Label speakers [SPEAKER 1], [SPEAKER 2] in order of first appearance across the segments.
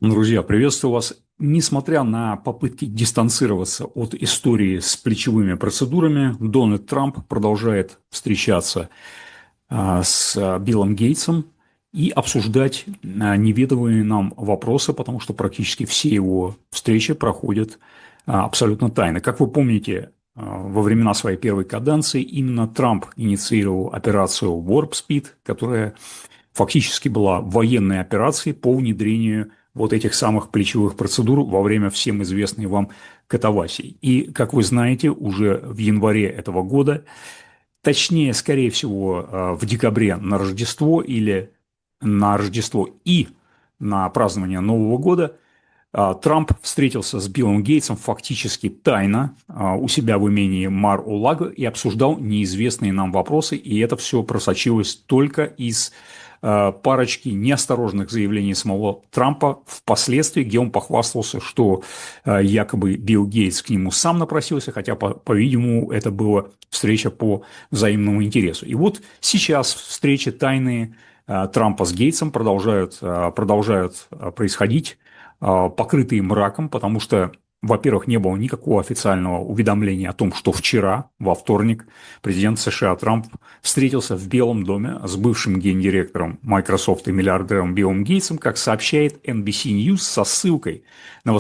[SPEAKER 1] Друзья, приветствую вас. Несмотря на попытки дистанцироваться от истории с плечевыми процедурами, Дональд Трамп продолжает встречаться с Биллом Гейтсом и обсуждать неведомые нам вопросы, потому что практически все его встречи проходят абсолютно тайно. Как вы помните, во времена своей первой каденции именно Трамп инициировал операцию Warp Speed, которая фактически была военной операцией по внедрению вот этих самых плечевых процедур во время всем известной вам катавасии. И, как вы знаете, уже в январе этого года, точнее, скорее всего, в декабре на Рождество или на Рождество и на празднование Нового года, Трамп встретился с Биллом Гейтсом фактически тайно у себя в имении Мар-о-Лаго и обсуждал неизвестные нам вопросы, и это все просочилось только из парочки неосторожных заявлений самого Трампа впоследствии, где он похвастался, что якобы Билл Гейтс к нему сам напросился, хотя, по-видимому, это была встреча по взаимному интересу. И вот сейчас встречи тайные Трампа с Гейтсом продолжают происходить, покрытые мраком, потому что, во-первых, не было никакого официального уведомления о том, что вчера, во вторник, президент США Трамп встретился в Белом доме с бывшим гендиректором Microsoft и миллиардером Биллом Гейтсом, как сообщает NBC News со ссылкой на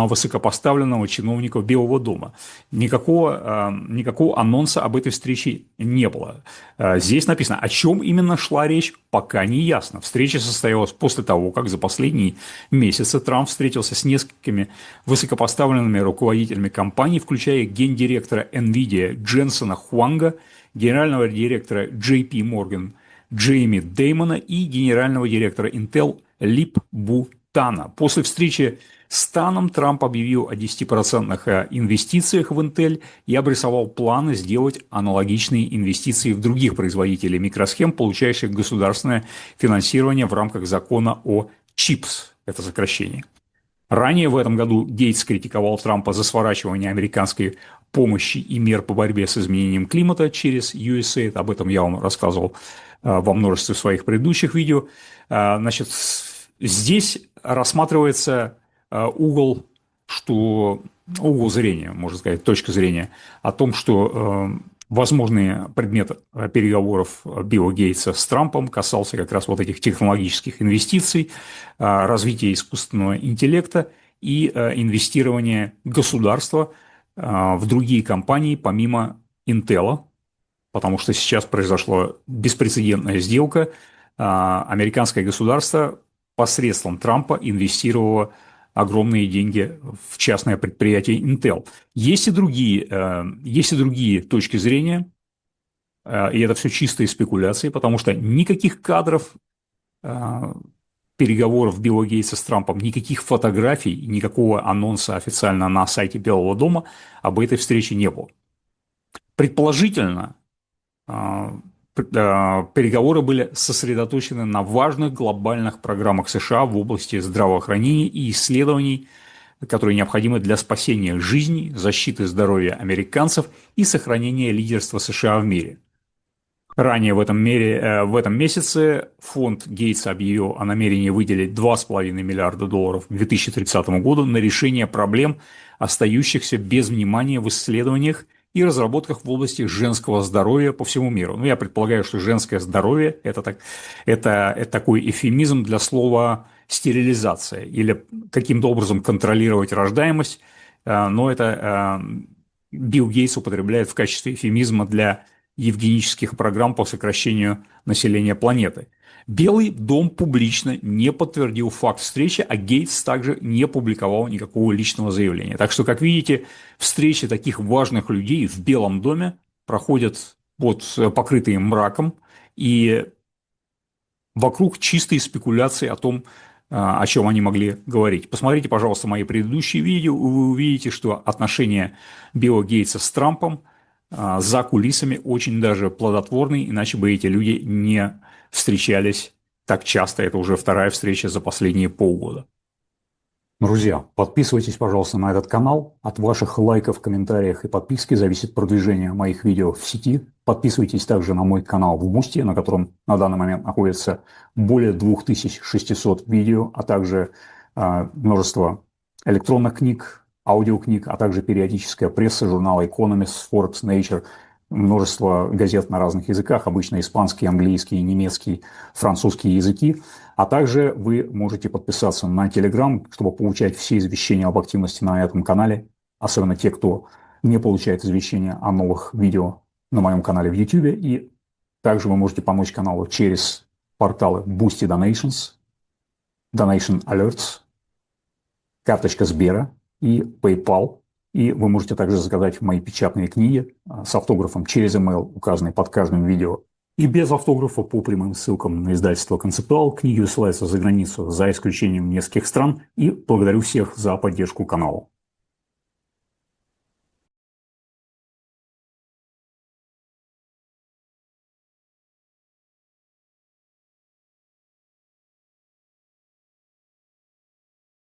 [SPEAKER 1] высокопоставленного чиновника Белого дома. Никакого анонса об этой встрече не было. Здесь написано, о чем именно шла речь, пока не ясно. Встреча состоялась после того, как за последние месяцы Трамп встретился с несколькими высокопоставленными руководителями компаний, включая гендиректора NVIDIA Дженсона Хуанга, генерального директора JP Morgan Джейми Деймона и генерального директора Intel Лип Бутана. После встречи с Таном Трамп объявил о 10% инвестициях в Intel и обрисовал планы сделать аналогичные инвестиции в других производителей микросхем, получающих государственное финансирование в рамках закона о ЧИПС, это сокращение. Ранее в этом году Гейтс критиковал Трампа за сворачивание американской помощи и мер по борьбе с изменением климата через USAID. Об этом я вам рассказывал во множестве своих предыдущих видео. Значит, здесь рассматривается угол зрения, можно сказать, точка зрения о том, что возможный предмет переговоров Билла Гейтса с Трампом касался как раз вот этих технологических инвестиций, развития искусственного интеллекта и инвестирования государства в другие компании помимо Intel, потому что сейчас произошла беспрецедентная сделка. Американское государство посредством Трампа инвестировало огромные деньги в частное предприятие Intel. Есть и другие точки зрения, и это все чистые спекуляции, потому что никаких кадров переговоров Билла Гейтса с Трампом, никаких фотографий, никакого анонса официально на сайте Белого дома об этой встрече не было. Предположительно, переговоры были сосредоточены на важных глобальных программах США в области здравоохранения и исследований, которые необходимы для спасения жизней, защиты здоровья американцев и сохранения лидерства США в мире. Ранее в этом месяце фонд Гейтса объявил о намерении выделить $2,5 миллиарда к 2030 году на решение проблем, остающихся без внимания в исследованиях и разработках в области женского здоровья по всему миру. Я предполагаю, что женское здоровье – это такой эвфемизм для слова стерилизация или каким-то образом контролировать рождаемость, но это Билл Гейтс употребляет в качестве эвфемизма для евгенических программ по сокращению населения планеты. Белый дом публично не подтвердил факт встречи, а Гейтс также не публиковал никакого личного заявления. Так что, как видите, встречи таких важных людей в Белом доме проходят покрытые мраком, и вокруг чистые спекуляции о том, о чем они могли говорить. Посмотрите, пожалуйста, мои предыдущие видео, и вы увидите, что отношения Билла Гейтса с Трампом за кулисами очень даже плодотворные, иначе бы эти люди не встречались так часто. Это уже вторая встреча за последние полгода. Друзья, подписывайтесь, пожалуйста, на этот канал. От ваших лайков, комментариев и подписки зависит продвижение моих видео в сети. Подписывайтесь также на мой канал в Бусти, на котором на данный момент находится более 2600 видео, а также множество электронных книг, аудиокниг, а также периодическая пресса, журналы Economist, Forbes, Nature, множество газет на разных языках, обычно испанский, английский, немецкий, французский языки. А также вы можете подписаться на Telegram, чтобы получать все извещения об активности на этом канале, особенно те, кто не получает извещения о новых видео на моем канале в YouTube. И также вы можете помочь каналу через порталы Boosty Donations, Donation Alerts, карточка Сбера и PayPal. И вы можете также заказать мои печатные книги с автографом через email, указанный под каждым видео. И без автографа по прямым ссылкам на издательство «Концептуал». Книги высылаются за границу, за исключением нескольких стран. И благодарю всех за поддержку канала.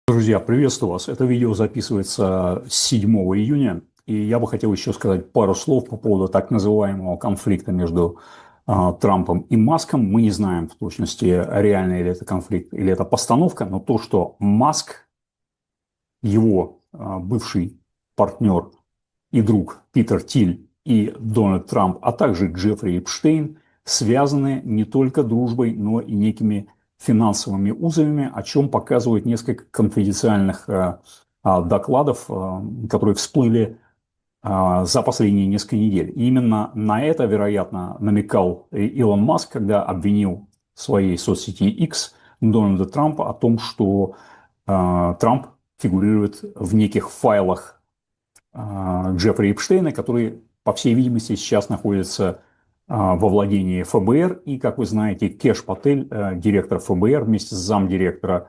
[SPEAKER 1] Друзья, приветствую вас. Это видео записывается 7 июня, и я бы хотел еще сказать пару слов по поводу так называемого конфликта между Трампом и Маском. Мы не знаем в точности, реальный ли это конфликт или это постановка, но то, что Маск, его бывший партнер и друг Питер Тиль и Дональд Трамп, а также Джеффри Эпштейн связаны не только дружбой, но и некими финансовыми узами, о чем показывают несколько конфиденциальных докладов, которые всплыли за последние несколько недель. И именно на это, вероятно, намекал Илон Маск, когда обвинил в своей соцсети X Дональда Трампа о том, что Трамп фигурирует в неких файлах Джеффри Эпштейна, которые, по всей видимости, сейчас находятся во владении ФБР. И, как вы знаете, Кеш Патель, директор ФБР, вместе с замдиректора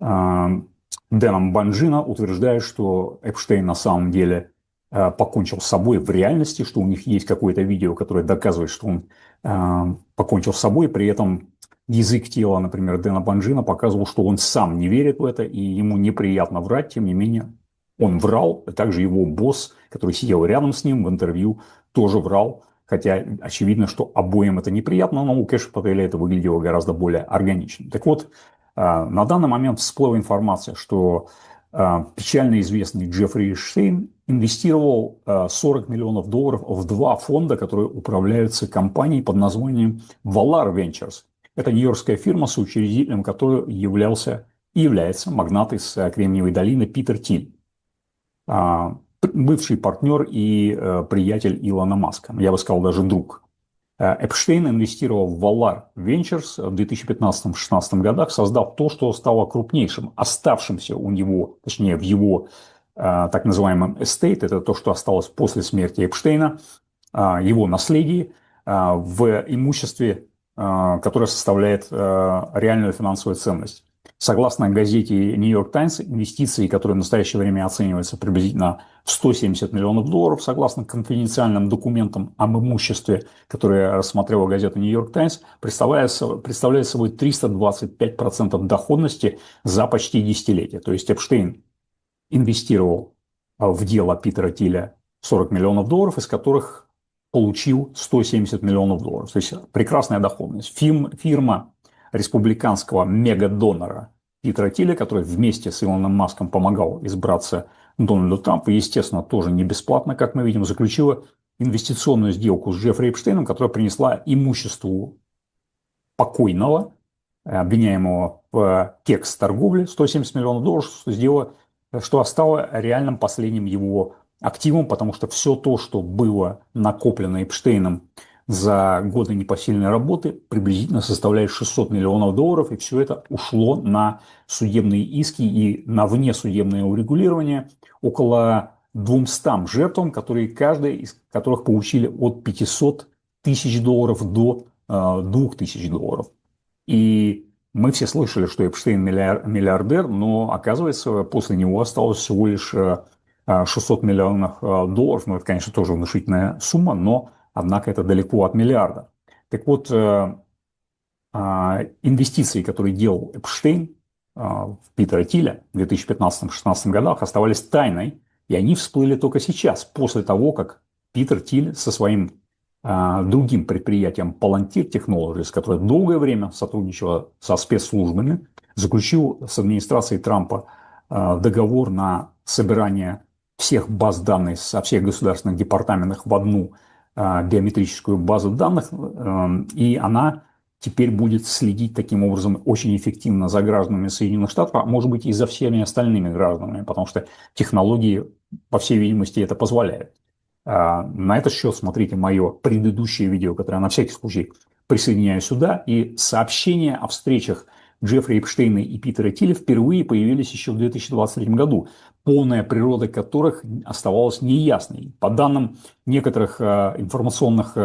[SPEAKER 1] Дэном Банджино утверждает, что Эпштейн на самом деле покончил с собой в реальности, что у них есть какое-то видео, которое доказывает, что он покончил с собой. При этом язык тела, например, Дэна Банджино показывал, что он сам не верит в это, и ему неприятно врать, тем не менее он врал. Также его босс, который сидел рядом с ним в интервью, тоже врал. Хотя очевидно, что обоим это неприятно, но у Кэша Пателя это выглядело гораздо более органично. Так вот, на данный момент всплыла информация, что печально известный Джеффри Эпштейн инвестировал $40 миллионов в два фонда, которые управляются компанией под названием Valar Ventures. Это нью-йоркская фирма, соучредителем которой является магнат из Кремниевой долины Питер Тиль, бывший партнер и приятель Илона Маска, я бы сказал, даже друг. Эпштейн инвестировал в Valar Ventures в 2015-2016 годах, создав то, что стало крупнейшим, оставшимся у него, точнее, в его так называемом estate, это то, что осталось после смерти Эпштейна, его наследие в имуществе, которое составляет реальную финансовую ценность. Согласно газете New York Times, инвестиции, которые в настоящее время оцениваются приблизительно в $170 миллионов, согласно конфиденциальным документам об имуществе, которые рассмотрела газета New York Times, представляет собой 325% доходности за почти десятилетие. То есть Эпштейн инвестировал в дело Питера Тиля $40 миллионов, из которых получил $170 миллионов. То есть прекрасная доходность. Фирма республиканского мегадонора Питера Тиля, который вместе с Илоном Маском помогал избраться Дональду Трампу, естественно, тоже не бесплатно, как мы видим, заключила инвестиционную сделку с Джеффри Эпштейном, которая принесла имуществу покойного, обвиняемого в кекс-торговле, $170 миллионов, что стало реальным последним его активом, потому что все то, что было накоплено Эпштейном за годы непосильной работы, приблизительно составляет $600 миллионов, и все это ушло на судебные иски и на внесудебное урегулирование около 200 жертвам, каждая из которых получили от $500 тысяч до $2000. И мы все слышали, что Эпштейн миллиардер, но, оказывается, после него осталось всего лишь $600 миллионов. Ну, это, конечно, тоже внушительная сумма, но, однако, это далеко от миллиарда. Так вот, инвестиции, которые делал Эпштейн в Питера Тиля в 2015-2016 годах, оставались тайной, и они всплыли только сейчас, после того, как Питер Тиль со своим другим предприятием Palantir Technologies, которое долгое время сотрудничало со спецслужбами, заключил с администрацией Трампа договор на собирание всех баз данных со всех государственных департаментов в одну биометрическую базу данных, и она теперь будет следить таким образом очень эффективно за гражданами Соединенных Штатов, а может быть и за всеми остальными гражданами, потому что технологии, по всей видимости, это позволяют. На этот счет смотрите мое предыдущее видео, которое я на всякий случай присоединяю сюда, и сообщения о встречах Джеффри Эпштейна и Питера Тиля впервые появились еще в 2023 году, полная природа которых оставалась неясной. По данным некоторых информационных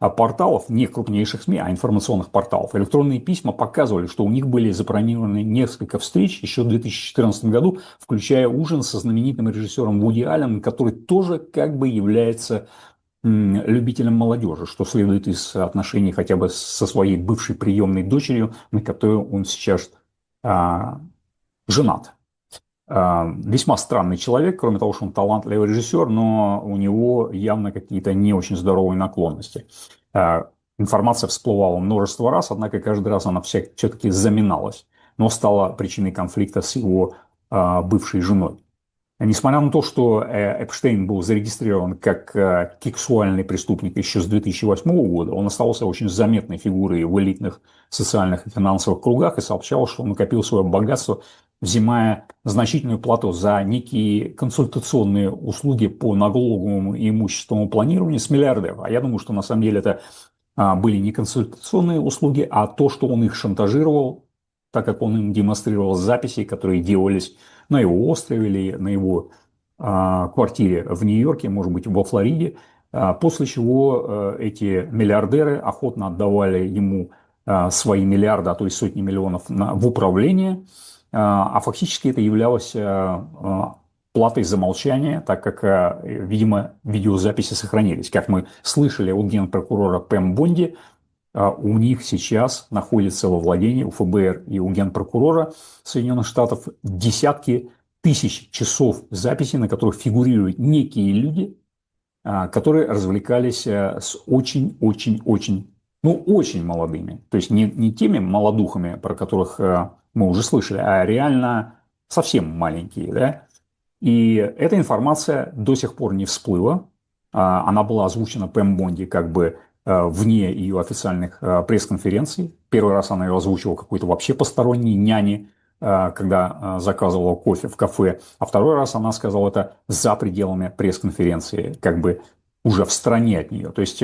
[SPEAKER 1] порталов, не крупнейших СМИ, а информационных порталов, электронные письма показывали, что у них были забронированы несколько встреч еще в 2014 году, включая ужин со знаменитым режиссером Вуди Алленом, который тоже как бы является любителем молодежи, что следует из отношений хотя бы со своей бывшей приемной дочерью, на которую он сейчас женат. Весьма странный человек, кроме того, что он талантливый режиссер, но у него явно какие-то не очень здоровые наклонности. Информация всплывала множество раз, однако каждый раз она все-таки заминалась, но стала причиной конфликта с его бывшей женой. Несмотря на то, что Эпштейн был зарегистрирован как сексуальный преступник еще с 2008 года, он остался очень заметной фигурой в элитных социальных и финансовых кругах и сообщал, что он накопил свое богатство, взимая значительную плату за некие консультационные услуги по налоговому и имущественному планированию с миллиардеров. А я думаю, что на самом деле это были не консультационные услуги, а то, что он их шантажировал, так как он им демонстрировал записи, которые делались на его острове или на его квартире в Нью-Йорке, может быть, во Флориде, после чего эти миллиардеры охотно отдавали ему свои миллиарды, а то и сотни миллионов в управление, а фактически это являлось платой за молчание, так как, видимо, видеозаписи сохранились. Как мы слышали от генпрокурора Пэм Бонди, у них сейчас находится во владении у ФБР и у генпрокурора Соединенных Штатов десятки тысяч часов записей, на которых фигурируют некие люди, которые развлекались с очень-очень-очень, ну, очень молодыми. То есть не теми молодухами, про которых мы уже слышали, а реально совсем маленькие. Да? И эта информация до сих пор не всплыла. Она была озвучена Пэм Бонди как бы вне ее официальных пресс-конференций. Первый раз она ее озвучивала какой-то вообще посторонней няне, когда заказывала кофе в кафе. А второй раз она сказала это за пределами пресс-конференции, как бы уже в стороне от нее. То есть,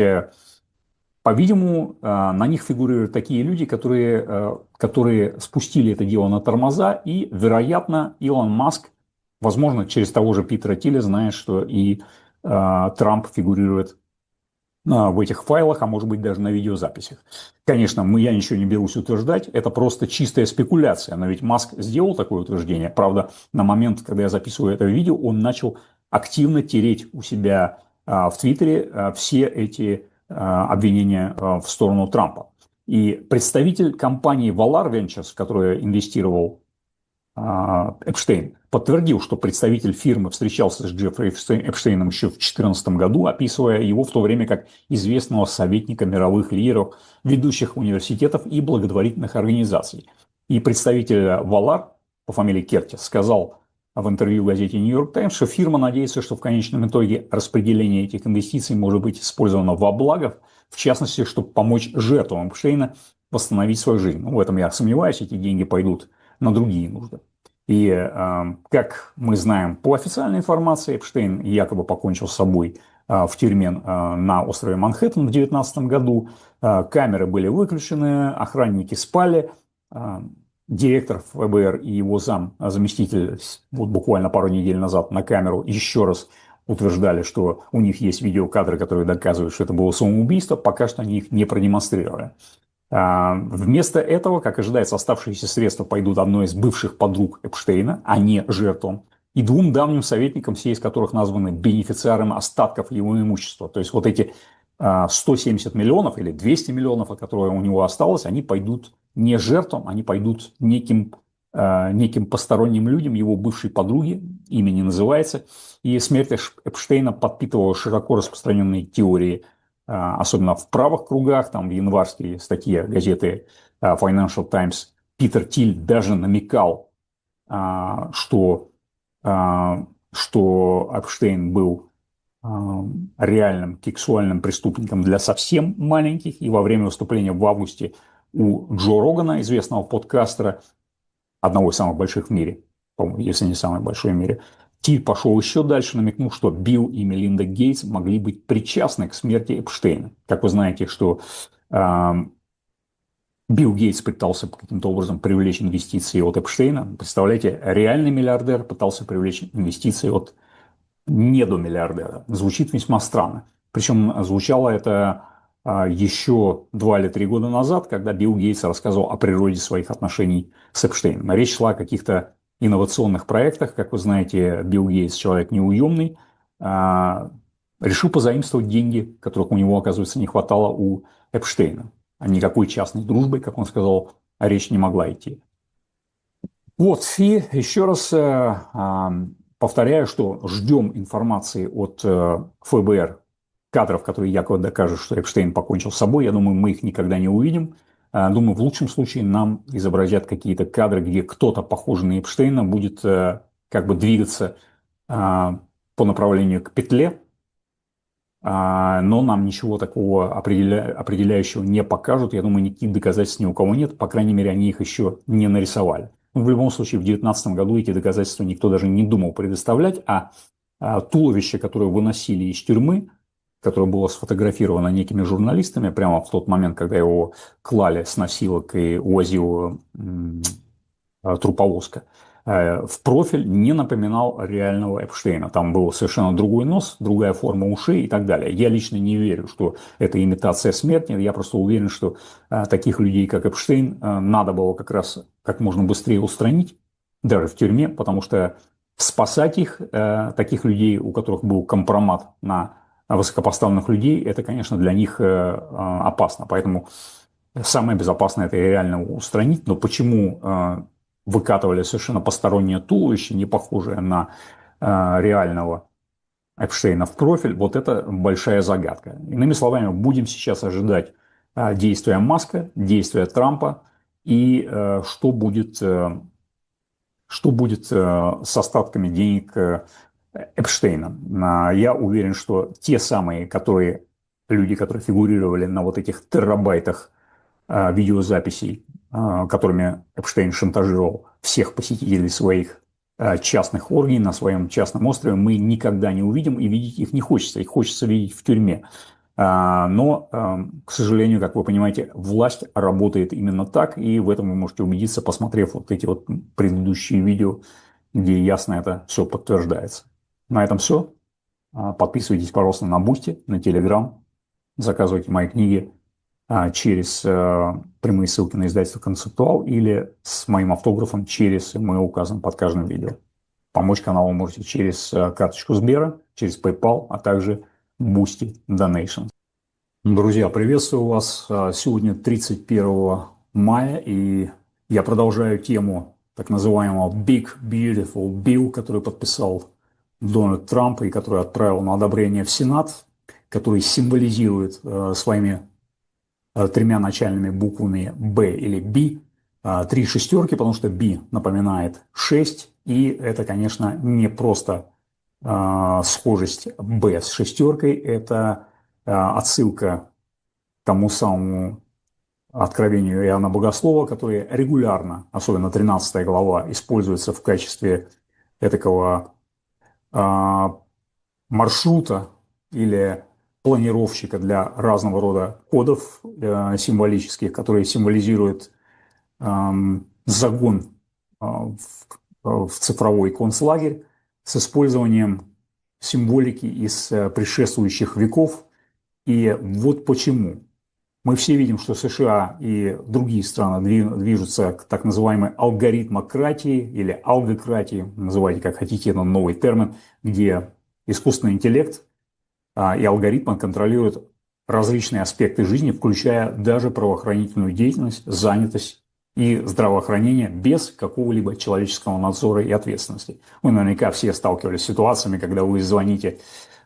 [SPEAKER 1] по-видимому, на них фигурируют такие люди, которые спустили это дело на тормоза. И, вероятно, Илон Маск, возможно, через того же Питера Тиля, знает, что и Трамп фигурирует в этих файлах, а может быть даже на видеозаписях. Конечно, я ничего не берусь утверждать, это просто чистая спекуляция, но ведь Маск сделал такое утверждение. Правда, на момент, когда я записываю это видео, он начал активно тереть у себя в Твиттере все эти обвинения в сторону Трампа. И представитель компании Valar Ventures, в которую инвестировал Эпштейн, подтвердил, что представитель фирмы встречался с Джеффри Эпштейном еще в 2014 году, описывая его в то время как известного советника мировых лидеров, ведущих университетов и благотворительных организаций. И представитель Valar по фамилии Кертис сказал в интервью газете Нью-Йорк Таймс, что фирма надеется, что в конечном итоге распределение этих инвестиций может быть использовано во благо, в частности, чтобы помочь жертвам Эпштейна восстановить свою жизнь. Ну, в этом я сомневаюсь, эти деньги пойдут на другие нужды. И, как мы знаем по официальной информации, Эпштейн якобы покончил с собой в тюрьме на острове Манхэттен в 2019 году. Камеры были выключены, охранники спали. Директор ФБР и его заместитель вот буквально пару недель назад на камеру еще раз утверждали, что у них есть видеокадры, которые доказывают, что это было самоубийство. Пока что они их не продемонстрировали. Вместо этого, как ожидается, оставшиеся средства пойдут одной из бывших подруг Эпштейна, а не жертвам, и двум давним советникам, все из которых названы бенефициарами остатков его имущества. То есть вот эти 170 миллионов или 200 миллионов, которые у него осталось, они пойдут не жертвам, они пойдут неким посторонним людям, его бывшей подруге, имя не называется. И смерть Эпштейна подпитывала широко распространенные теории, особенно в правых кругах. Там в январские статьи газеты Financial Times Питер Тиль даже намекал, что, что Эпштейн был реальным сексуальным преступником для совсем маленьких. И во время выступления в августе у Джо Рогана, известного подкастера, одного из самых больших в мире, если не самый большой в мире, Тиль пошел еще дальше, намекнув, что Билл и Мелинда Гейтс могли быть причастны к смерти Эпштейна. Как вы знаете, что Билл Гейтс пытался каким-то образом привлечь инвестиции от Эпштейна. Представляете, реальный миллиардер пытался привлечь инвестиции от недомиллиардера. Звучит весьма странно. Причем звучало это еще 2 или 3 года назад, когда Билл Гейтс рассказывал о природе своих отношений с Эпштейном. Речь шла о каких-то инновационных проектах. Как вы знаете, Билл Гейтс человек неуемный. Решил позаимствовать деньги, которых у него, оказывается, не хватало у Эпштейна. А никакой частной дружбы, как он сказал, речь не могла идти. Вот, и еще раз повторяю, что ждем информации от ФБР, кадров, которые якобы докажут, что Эпштейн покончил с собой. Я думаю, мы их никогда не увидим. Думаю, в лучшем случае нам изобразят какие-то кадры, где кто-то, похожий на Эпштейна, будет как бы двигаться по направлению к петле, но нам ничего такого определяющего не покажут. Я думаю, никаких доказательств ни у кого нет. По крайней мере, они их еще не нарисовали. В любом случае, в 2019 году эти доказательства никто даже не думал предоставлять, а туловище, которое выносили из тюрьмы, которое было сфотографировано некими журналистами прямо в тот момент, когда его клали с носилок и увозил труповозка, в профиль не напоминал реального Эпштейна. Там был совершенно другой нос, другая форма ушей и так далее. Я лично не верю, что это имитация смерти. Я просто уверен, что таких людей, как Эпштейн, надо было как раз как можно быстрее устранить, даже в тюрьме, потому что спасать их, таких людей, у которых был компромат на высокопоставленных людей, это, конечно, для них опасно. Поэтому самое безопасное – это реально устранить. Но почему выкатывали совершенно постороннее туловище, не похожее на реального Эпштейна в профиль, вот это большая загадка. Иными словами, будем сейчас ожидать действия Маска, действия Трампа и что будет с остатками денег Эпштейна. Я уверен, что те самые люди, которые фигурировали на вот этих терабайтах видеозаписей, которыми Эпштейн шантажировал всех посетителей своих частных оргий на своем частном острове, мы никогда не увидим, и видеть их не хочется. Их хочется видеть в тюрьме. Но, к сожалению, как вы понимаете, власть работает именно так, и в этом вы можете убедиться, посмотрев вот эти вот предыдущие видео, где ясно это все подтверждается. На этом все. Подписывайтесь, пожалуйста, на Бусти, на Телеграм, заказывайте мои книги через прямые ссылки на издательство «Концептуал» или с моим автографом через мы указан под каждым видео. Помочь каналу можете через карточку Сбера, через PayPal, а также Boosty Donation. Друзья, приветствую вас. Сегодня 31 мая, и я продолжаю тему так называемого Big Beautiful Bill, который подписал Дональд Трамп и который отправил на одобрение в Сенат, который символизирует своими 3 начальными буквами B или B, 3 шестерки, потому что B напоминает 6, и это, конечно, не просто схожесть B с шестеркой, это отсылка к тому самому откровению Иоанна Богослова, которое регулярно, особенно 13 глава, используется в качестве этакого маршрута или планировщика для разного рода кодов символических, которые символизируют загон в цифровой концлагерь с использованием символики из предшествующих веков. И вот почему. Мы все видим, что США и другие страны движутся к так называемой алгоритмократии или алгократии, называйте как хотите, это новый термин, где искусственный интеллект и алгоритмы контролируют различные аспекты жизни, включая даже правоохранительную деятельность, занятость и здравоохранение без какого-либо человеческого надзора и ответственности. Вы наверняка все сталкивались с ситуациями, когда вы звоните,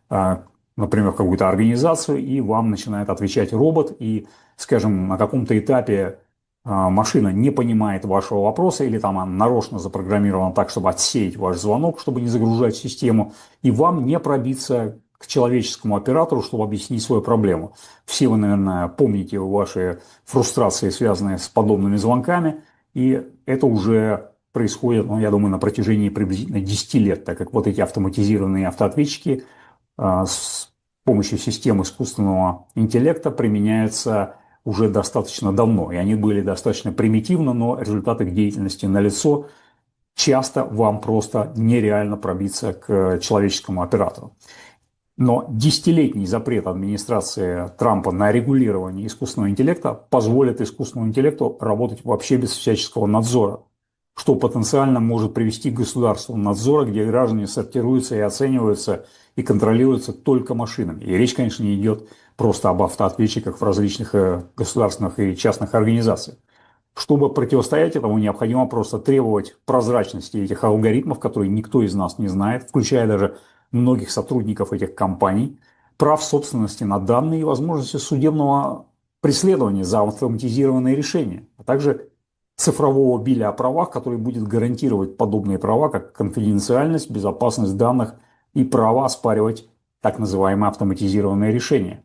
[SPEAKER 1] например, в какую-то организацию, и вам начинает отвечать робот, и, скажем, на каком-то этапе машина не понимает вашего вопроса, или там она нарочно запрограммирована так, чтобы отсеять ваш звонок, чтобы не загружать систему, и вам не пробиться к человеческому оператору, чтобы объяснить свою проблему. Все вы, наверное, помните ваши фрустрации, связанные с подобными звонками, и это уже происходит, ну, я думаю, на протяжении приблизительно 10 лет, так как вот эти автоматизированные автоответчики с помощью систем искусственного интеллекта применяются уже достаточно давно, и они были достаточно примитивны, но результаты их деятельности налицо. Часто вам просто нереально пробиться к человеческому оператору. Но десятилетний запрет администрации Трампа на регулирование искусственного интеллекта позволит искусственному интеллекту работать вообще без всяческого надзора, что потенциально может привести к государственному надзору, где граждане сортируются и оцениваются и контролируются только машинами. И речь, конечно, не идет просто об автоответчиках в различных государственных и частных организациях. Чтобы противостоять этому, необходимо просто требовать прозрачности этих алгоритмов, которые никто из нас не знает, включая даже многих сотрудников этих компаний, прав собственности на данные и возможности судебного преследования за автоматизированные решения, а также цифрового биля о правах, который будет гарантировать подобные права, как конфиденциальность, безопасность данных и право оспаривать так называемые автоматизированные решения.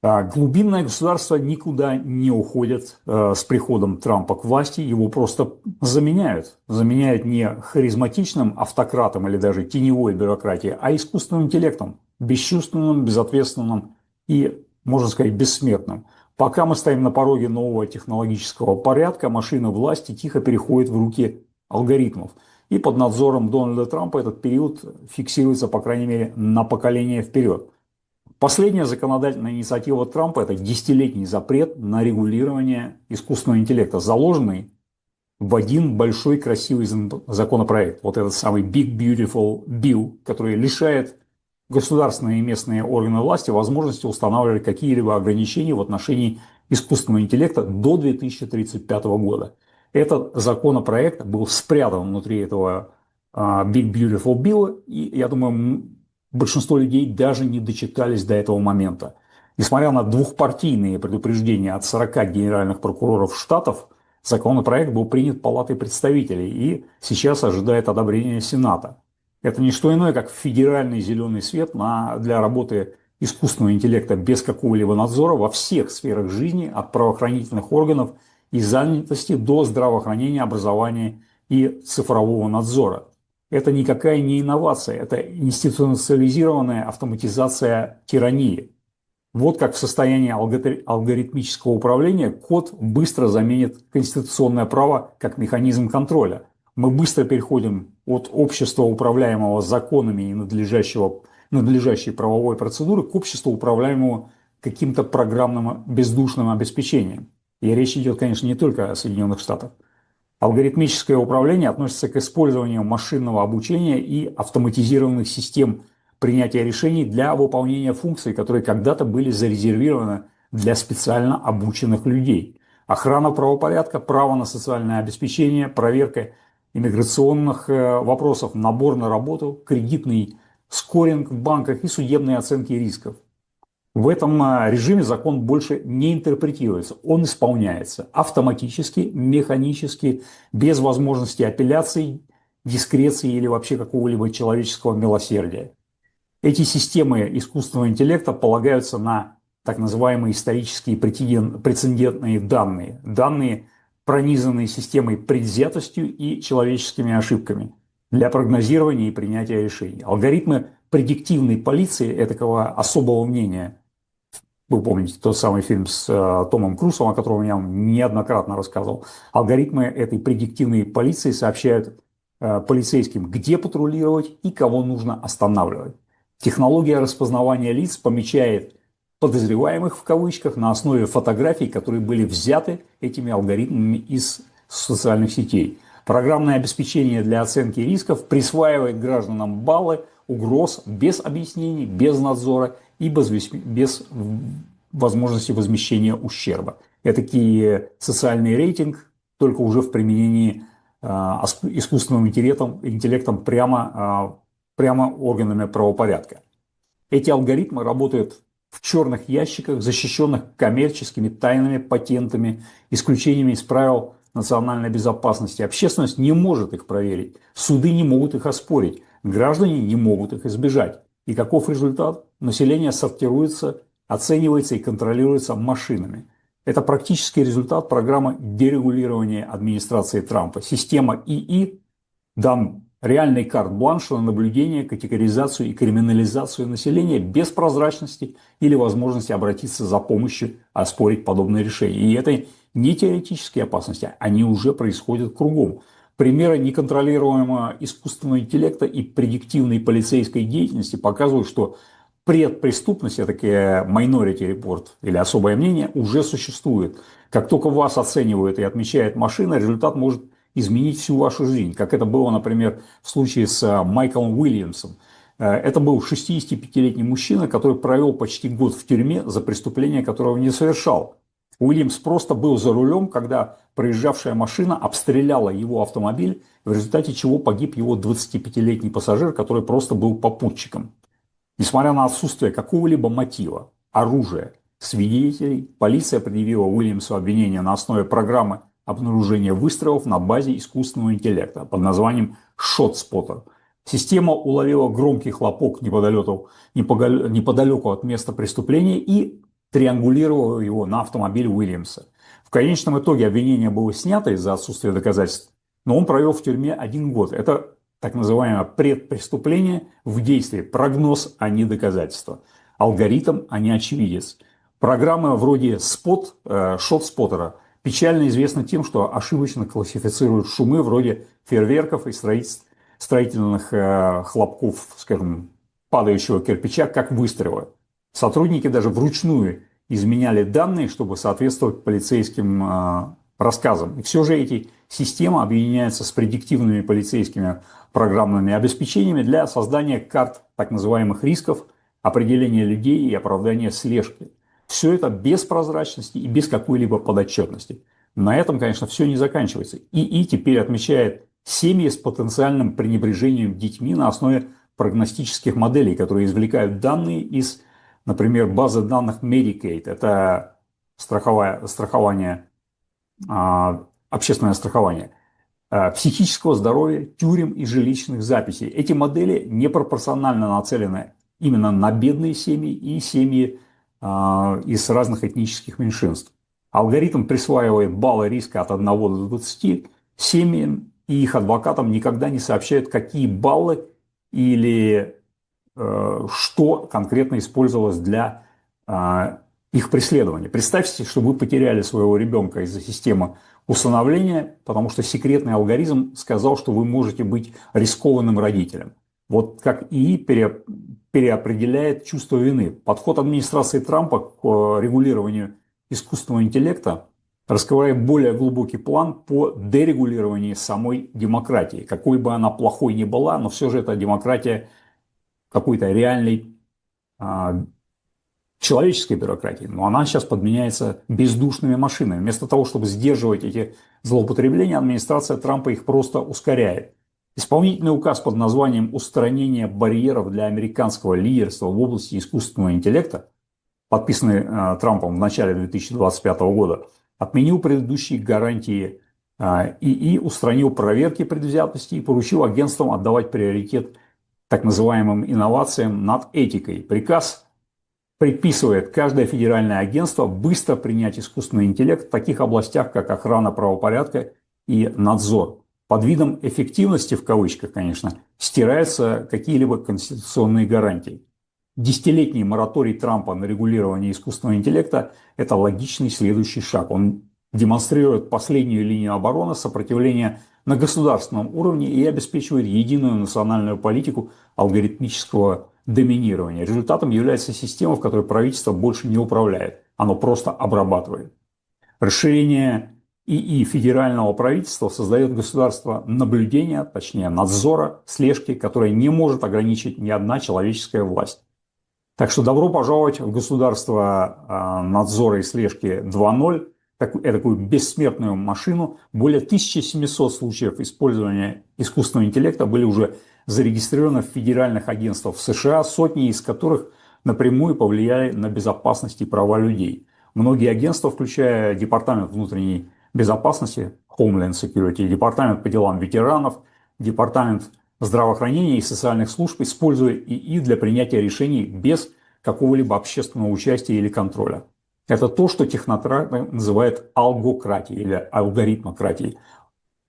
[SPEAKER 1] Глубинное государство никуда не уходит с приходом Трампа к власти, его просто заменяют. Заменяют не харизматичным автократом или даже теневой бюрократией, а искусственным интеллектом, бесчувственным, безответственным и, можно сказать, бессмертным. Пока мы стоим на пороге нового технологического порядка, машина власти тихо переходит в руки алгоритмов. И под надзором Дональда Трампа этот период фиксируется, по крайней мере, на поколение вперед. Последняя законодательная инициатива Трампа – это десятилетний запрет на регулирование искусственного интеллекта, заложенный в один большой красивый законопроект. Вот этот самый Big Beautiful Bill, который лишает государственные и местные органы власти возможности устанавливать какие-либо ограничения в отношении искусственного интеллекта до 2035 года. Этот законопроект был спрятан внутри этого Big Beautiful Bill, и я думаю, большинство людей даже не дочитались до этого момента. Несмотря на двухпартийные предупреждения от 40 генеральных прокуроров штатов, законопроект был принят Палатой представителей и сейчас ожидает одобрения Сената. Это не что иное, как федеральный зеленый свет для работы искусственного интеллекта без какого-либо надзора во всех сферах жизни, от правоохранительных органов и занятости до здравоохранения, образования и цифрового надзора. Это никакая не инновация, это институционализированная автоматизация тирании. Вот как в состоянии алгоритмического управления код быстро заменит конституционное право как механизм контроля. Мы быстро переходим от общества, управляемого законами и надлежащей правовой процедуры, к обществу, управляемому каким-то программным бездушным обеспечением. И речь идет, конечно, не только о Соединенных Штатах. Алгоритмическое управление относится к использованию машинного обучения и автоматизированных систем принятия решений для выполнения функций, которые когда-то были зарезервированы для специально обученных людей. Охрана правопорядка, право на социальное обеспечение, проверка иммиграционных вопросов, набор на работу, кредитный скоринг в банках и судебные оценки рисков. В этом режиме закон больше не интерпретируется, он исполняется автоматически, механически, без возможности апелляций, дискреции или вообще какого-либо человеческого милосердия. Эти системы искусственного интеллекта полагаются на так называемые исторические прецедентные данные, данные, пронизанные системой предвзятостью и человеческими ошибками для прогнозирования и принятия решений. Алгоритмы предиктивной полиции этакого особого мнения. Вы помните тот самый фильм с Томом Крузом, о котором я вам неоднократно рассказывал. Алгоритмы этой предиктивной полиции сообщают полицейским, где патрулировать и кого нужно останавливать. Технология распознавания лиц помечает подозреваемых в кавычках на основе фотографий, которые были взяты этими алгоритмами из социальных сетей. Программное обеспечение для оценки рисков присваивает гражданам баллы угроз без объяснений, без надзора и без возможности возмещения ущерба. Этакий социальный рейтинг, только уже в применении искусственным интеллектом прямо органами правопорядка. Эти алгоритмы работают в черных ящиках, защищенных коммерческими тайнами, патентами, исключениями из правил национальной безопасности. Общественность не может их проверить, суды не могут их оспорить, граждане не могут их избежать. И каков результат? Население сортируется, оценивается и контролируется машинами. Это практический результат программы дерегулирования администрации Трампа. Система ИИ дан реальный карт-бланш на наблюдение, категоризацию и криминализацию населения без прозрачности или возможности обратиться за помощью, оспорить подобные решения. И это не теоретические опасности, они уже происходят кругом. Примеры неконтролируемого искусственного интеллекта и предиктивной полицейской деятельности показывают, что предпреступность, это minority report или особое мнение, уже существует. Как только вас оценивают и отмечает машина, результат может изменить всю вашу жизнь, как это было, например, в случае с Майклом Уильямсом. Это был 65-летний мужчина, который провел почти год в тюрьме за преступление, которого не совершал. Уильямс просто был за рулем, когда проезжавшая машина обстреляла его автомобиль, в результате чего погиб его 25-летний пассажир, который просто был попутчиком. Несмотря на отсутствие какого-либо мотива, оружия, свидетелей, полиция предъявила Уильямсу обвинение на основе программы обнаружения выстрелов на базе искусственного интеллекта под названием ShotSpotter. Система уловила громкий хлопок неподалеку от места преступления и триангулировала его на автомобиль Уильямса. В конечном итоге обвинение было снято из-за отсутствия доказательств, но он провел в тюрьме 1 год. Это так называемое предпреступление в действии, прогноз, а не доказательство, алгоритм, а не очевидец. Программы вроде ShotSpotter печально известны тем, что ошибочно классифицируют шумы вроде фейерверков и строительных хлопков, скажем, падающего кирпича, как выстрелы. Сотрудники даже вручную изменяли данные, чтобы соответствовать полицейским рассказам. И все же эти системы объединяются с предиктивными полицейскими программными обеспечениями для создания карт так называемых рисков, определения людей и оправдания слежки. Все это без прозрачности и без какой-либо подотчетности. На этом, конечно, все не заканчивается. ИИ теперь отмечает семьи с потенциальным пренебрежением детьми на основе прогностических моделей, которые извлекают данные из, например, базы данных Medicaid. Это страхование, общественное страхование, психического здоровья, тюрем и жилищных записей. Эти модели непропорционально нацелены именно на бедные семьи и семьи из разных этнических меньшинств. Алгоритм присваивает баллы риска от 1 до 20, семьям и их адвокатам никогда не сообщают, какие баллы или что конкретно использовалось для их преследования. Представьте, что вы потеряли своего ребенка из-за системы усыновления, потому что секретный алгоритм сказал, что вы можете быть рискованным родителем. Вот как ИИ переопределяет чувство вины. Подход администрации Трампа к регулированию искусственного интеллекта раскрывает более глубокий план по дерегулированию самой демократии. Какой бы она плохой ни была, но все же это демократия какой-то реальной человеческой бюрократии. Но она сейчас подменяется бездушными машинами. Вместо того, чтобы сдерживать эти злоупотребления, администрация Трампа их просто ускоряет. Исполнительный указ под названием «Устранение барьеров для американского лидерства в области искусственного интеллекта», подписанный Трампом в начале 2025 года, отменил предыдущие гарантии ИИ, устранил проверки предвзятости и поручил агентствам отдавать приоритет так называемым инновациям над этикой. Приказ предписывает каждое федеральное агентство быстро принять искусственный интеллект в таких областях, как охрана правопорядка и надзор. Под видом эффективности, в кавычках, конечно, стираются какие-либо конституционные гарантии. Десятилетний мораторий Трампа на регулирование искусственного интеллекта – это логичный следующий шаг. Он демонстрирует последнюю линию обороны, сопротивления на государственном уровне и обеспечивает единую национальную политику алгоритмического доминирования. Результатом является система, в которой правительство больше не управляет, оно просто обрабатывает. Расширение ИИ федерального правительства создает государство наблюдения, точнее надзора, слежки, которое не может ограничить ни одна человеческая власть. Так что добро пожаловать в государство надзора и слежки 2.0, такую бессмертную машину. Более 1700 случаев использования искусственного интеллекта были уже зарегистрированы в федеральных агентствах в США, сотни из которых напрямую повлияли на безопасность и права людей. Многие агентства, включая Департамент внутренней безопасности, Homeland Security, Департамент по делам ветеранов, Департамент здравоохранения и социальных служб, используют ИИ для принятия решений без какого-либо общественного участия или контроля. Это то, что технократы называют алгократией или алгоритмократией.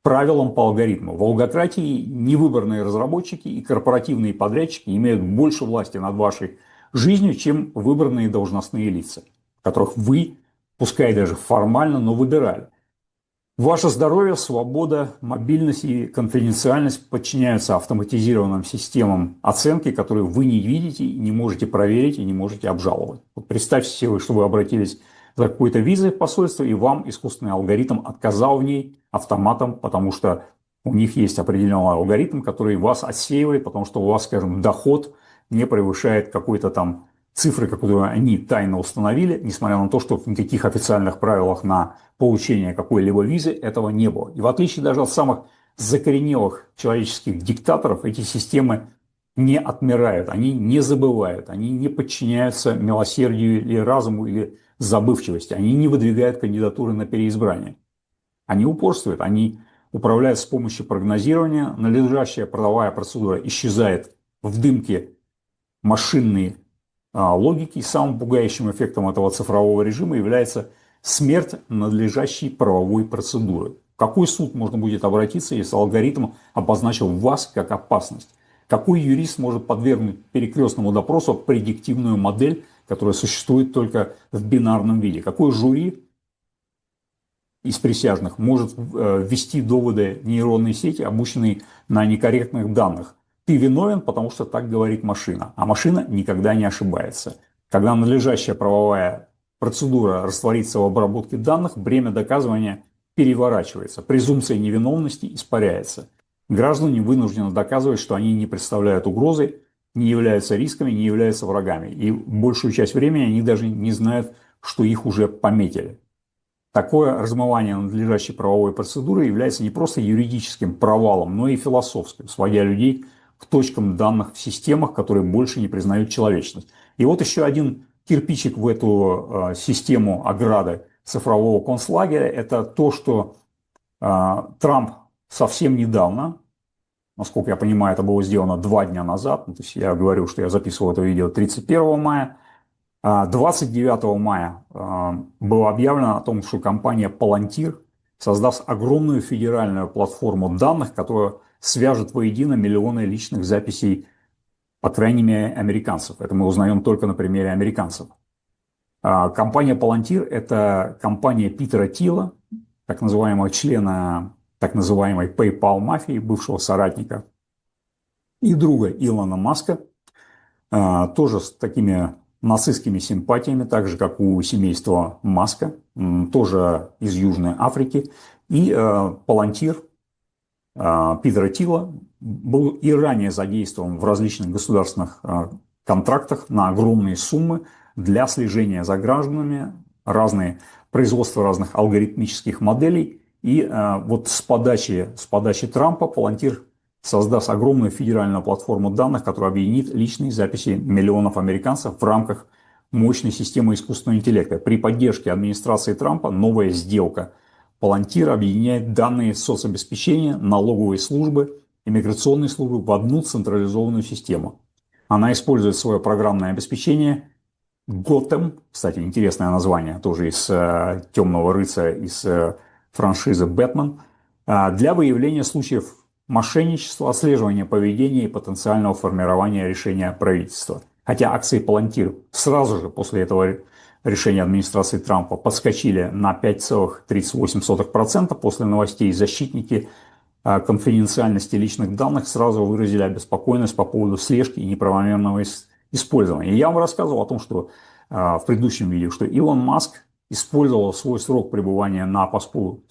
[SPEAKER 1] Правилам по алгоритму. В алгократии невыборные разработчики и корпоративные подрядчики имеют больше власти над вашей жизнью, чем выбранные должностные лица, которых вы, пускай даже формально, но выбирали. Ваше здоровье, свобода, мобильность и конфиденциальность подчиняются автоматизированным системам оценки, которые вы не видите, не можете проверить и не можете обжаловать. Вот представьте себе, что вы обратились за какой-то визой в посольство, и вам искусственный алгоритм отказал в ней автоматом, потому что у них есть определенный алгоритм, который вас отсеивает, потому что у вас, скажем, доход не превышает какой-то там цифры, которую они тайно установили, несмотря на то, что в никаких официальных правилах на получение какой-либо визы этого не было. И в отличие даже от самых закоренелых человеческих диктаторов, эти системы не отмирают, они не забывают, они не подчиняются милосердию или разуму, или забывчивости, они не выдвигают кандидатуры на переизбрание. Они упорствуют, они управляют с помощью прогнозирования, надлежащая правовая процедура исчезает в дымке машинной логики, и самым пугающим эффектом этого цифрового режима является смерть надлежащей правовой процедуры. В какой суд можно будет обратиться, если алгоритм обозначил вас как опасность? Какой юрист может подвергнуть перекрестному допросу предиктивную модель, которая существует только в бинарном виде? Какой жюри из присяжных может ввести доводы нейронной сети, обученной на некорректных данных? Ты виновен, потому что так говорит машина, а машина никогда не ошибается. Когда надлежащая правовая процедура растворится в обработке данных, бремя доказывания переворачивается, презумпция невиновности испаряется. Граждане вынуждены доказывать, что они не представляют угрозы, не являются рисками, не являются врагами. И большую часть времени они даже не знают, что их уже пометили. Такое размывание надлежащей правовой процедуры является не просто юридическим провалом, но и философским, сводя людей к точкам данных в системах, которые больше не признают человечность. И вот еще один кирпичик в эту систему ограды цифрового концлагеря – это то, что Трамп совсем недавно, насколько я понимаю, это было сделано 2 дня назад, то есть я говорю, что я записывал это видео 31 мая, 29 мая было объявлено о том, что компания Palantir создаст огромную федеральную платформу данных, которая свяжет воедино миллионы личных записей, по крайней мере, американцев. Это мы узнаем только на примере американцев. Компания Palantir – это компания Питера Тила, так называемого члена так называемой PayPal мафии, бывшего соратника, и друга Илона Маска, тоже с такими нацистскими симпатиями, так же, как у семейства Маска, тоже из Южной Африки. И Palantir Питера Тила был и ранее задействован в различных государственных контрактах на огромные суммы для слежения за гражданами, производство разных алгоритмических моделей. И вот с подачи Трампа Palantir создаст огромную федеральную платформу данных, которая объединит личные записи миллионов американцев в рамках мощной системы искусственного интеллекта. При поддержке администрации Трампа новая сделка Palantir объединяет данные соцобеспечения, налоговые службы, иммиграционные службы в одну централизованную систему. Она использует свое программное обеспечение Gotham, кстати, интересное название, тоже из «Темного рыцаря», из франшизы «Бэтмен», для выявления случаев мошенничества, отслеживания поведения и потенциального формирования решения правительства. Хотя акции Palantir сразу же после этого решения администрации Трампа подскочили на 5,38% после новостей, защитники конфиденциальности личных данных сразу выразили обеспокоенность по поводу слежки и неправомерного использования. И я вам рассказывал о том, что в предыдущем видео, что Илон Маск использовал свой срок пребывания на посту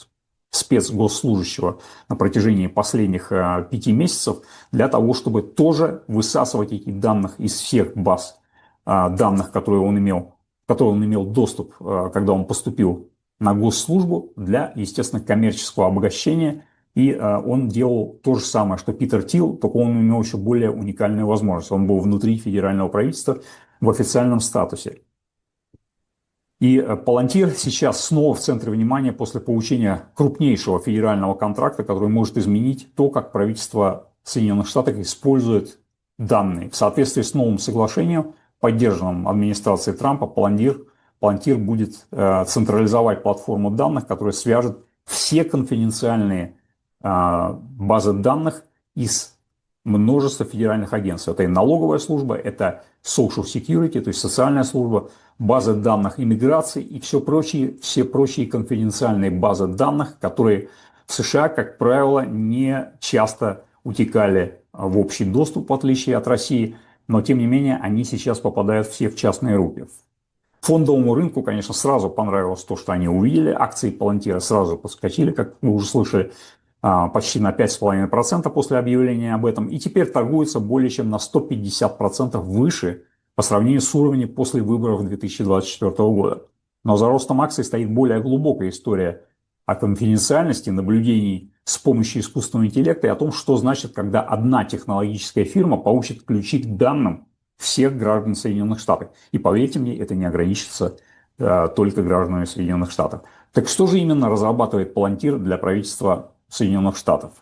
[SPEAKER 1] спецгосслужащего на протяжении последних 5 месяцев для того, чтобы тоже высасывать эти данных из всех баз данных, в которые он имел доступ, когда он поступил на госслужбу для, естественно, коммерческого обогащения. И он делал то же самое, что Питер Тил, только он имел еще более уникальную возможность. Он был внутри федерального правительства, в официальном статусе. И Palantir сейчас снова в центре внимания после получения крупнейшего федерального контракта, который может изменить то, как правительство Соединенных Штатов использует данные. В соответствии с новым соглашением, поддержанным администрацией Трампа, Palantir будет централизовать платформу данных, которая свяжет все конфиденциальные базы данных из множества федеральных агентств. Это и налоговая служба, это social security, то есть социальная служба, базы данных иммиграции и все прочие конфиденциальные базы данных, которые в США, как правило, не часто утекали в общий доступ, в отличие от России, но тем не менее они сейчас попадают все в частные руки. Фондовому рынку, конечно, сразу понравилось то, что они увидели, акции Palantir сразу подскочили, как вы уже слышали, почти на 5,5% после объявления об этом, и теперь торгуется более чем на 150% выше по сравнению с уровнем после выборов 2024 года. Но за ростом акций стоит более глубокая история о конфиденциальности наблюдений с помощью искусственного интеллекта и о том, что значит, когда одна технологическая фирма получит ключи к данным всех граждан Соединенных Штатов. И поверьте мне, это не ограничится только гражданами Соединенных Штатов. Так что же именно разрабатывает Palantir для правительства Соединенных Штатов?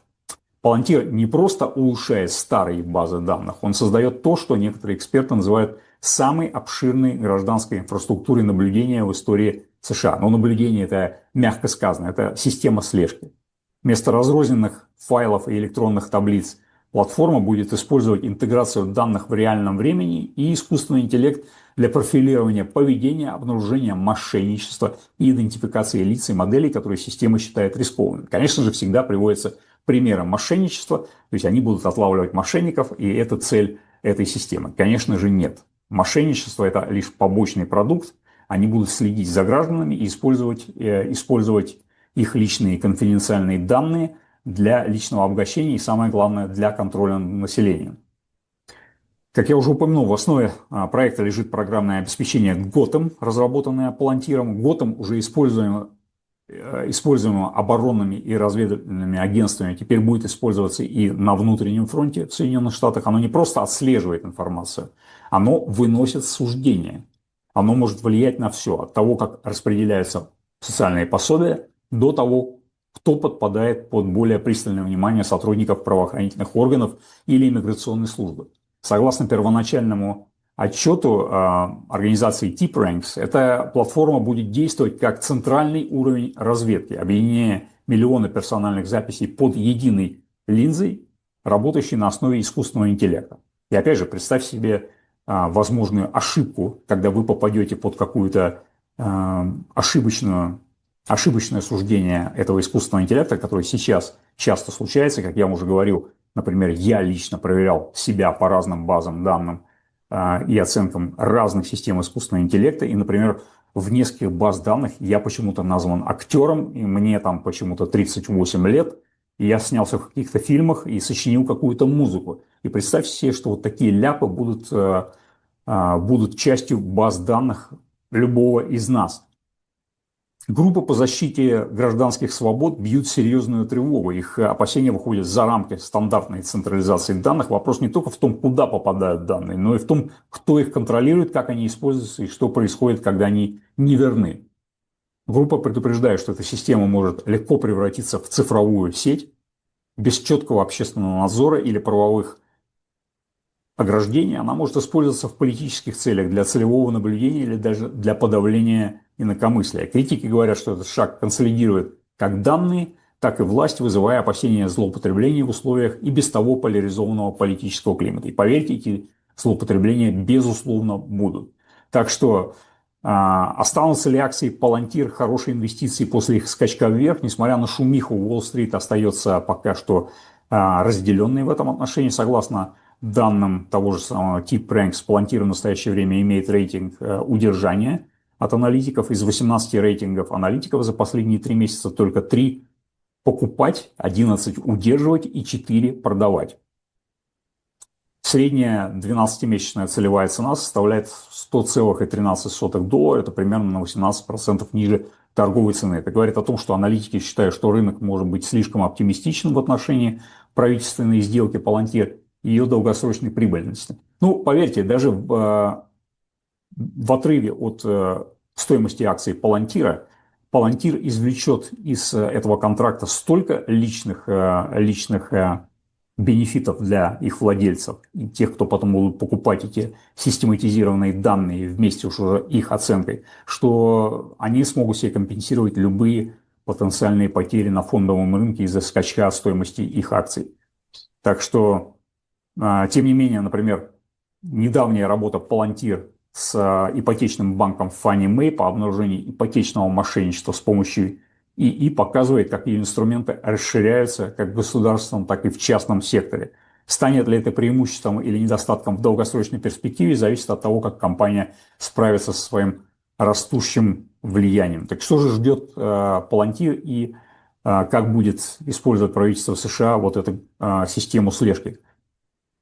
[SPEAKER 1] Palantir не просто улучшает старые базы данных, он создает то, что некоторые эксперты называют самой обширной гражданской инфраструктурой наблюдения в истории США. Но наблюдение – это мягко сказано, это система слежки. Вместо разрозненных файлов и электронных таблиц платформа будет использовать интеграцию данных в реальном времени и искусственный интеллект для профилирования поведения, обнаружения мошенничества и идентификации лиц и моделей, которые система считает рискованными. Конечно же, всегда приводится примеры мошенничества, то есть они будут отлавливать мошенников, и это цель этой системы. Конечно же, нет. Мошенничество – это лишь побочный продукт, они будут следить за гражданами и использовать их личные конфиденциальные данные для личного обогащения и, самое главное, для контроля над населением. Как я уже упомянул, в основе проекта лежит программное обеспечение Gotham, разработанное Palantir. Gotham уже используемо оборонными и разведывательными агентствами, теперь будет использоваться и на внутреннем фронте в Соединенных Штатах. Оно не просто отслеживает информацию, оно выносит суждения. Оно может влиять на все, от того, как распределяются социальные пособия, до того, кто подпадает под более пристальное внимание сотрудников правоохранительных органов или иммиграционной службы. Согласно первоначальному отчету организации TipRanks, эта платформа будет действовать как центральный уровень разведки, объединяя миллионы персональных записей под единой линзой, работающей на основе искусственного интеллекта. И опять же, представь себе возможную ошибку, когда вы попадете под какую-то ошибочное суждение этого искусственного интеллекта, которое сейчас часто случается, как я уже говорил, например, я лично проверял себя по разным базам данным и оценкам разных систем искусственного интеллекта, и, например, в нескольких баз данных я почему-то назван актером, и мне там почему-то 38 лет, и я снялся в каких-то фильмах и сочинил какую-то музыку. И представьте себе, что вот такие ляпы будут частью баз данных любого из нас. Группы по защите гражданских свобод бьют серьезную тревогу. Их опасения выходят за рамки стандартной централизации данных. Вопрос не только в том, куда попадают данные, но и в том, кто их контролирует, как они используются и что происходит, когда они неверны. Группа предупреждает, что эта система может легко превратиться в цифровую сеть без четкого общественного надзора или правовых ограждений. Она может использоваться в политических целях для целевого наблюдения или даже для подавления инакомыслия. Критики говорят, что этот шаг консолидирует как данные, так и власть, вызывая опасения злоупотреблений в условиях и без того поляризованного политического климата. И поверьте, эти злоупотребления безусловно будут. Так что останутся ли акции Palantir хорошей инвестицией после их скачка вверх? Несмотря на шумиху, Уолл-стрит остается пока что разделенной в этом отношении. Согласно данным того же самого TipRanks, Palantir в настоящее время имеет рейтинг удержания от аналитиков. Из 18 рейтингов аналитиков за последние 3 месяца только 3 покупать, 11 удерживать и 4 продавать. Средняя 12-месячная целевая цена составляет $100,13. Это примерно на 18% ниже торговой цены. Это говорит о том, что аналитики считают, что рынок может быть слишком оптимистичен в отношении правительственной сделки Palantir и ее долгосрочной прибыльности. Ну, поверьте, даже в в отрыве от стоимости акций Палантира, Палантир извлечет из этого контракта столько личных бенефитов для их владельцев и тех, кто потом будут покупать эти систематизированные данные вместе уже их оценкой, что они смогут себе компенсировать любые потенциальные потери на фондовом рынке из-за скачка стоимости их акций. Так что, тем не менее, например, недавняя работа Palantir с ипотечным банком Fannie Mae по обнаружению ипотечного мошенничества с помощью ИИ показывает, как ее инструменты расширяются как в государственном, так и в частном секторе. Станет ли это преимуществом или недостатком в долгосрочной перспективе, зависит от того, как компания справится со своим растущим влиянием. Так что же ждет Palantir и как будет использовать правительство США вот эту систему слежки?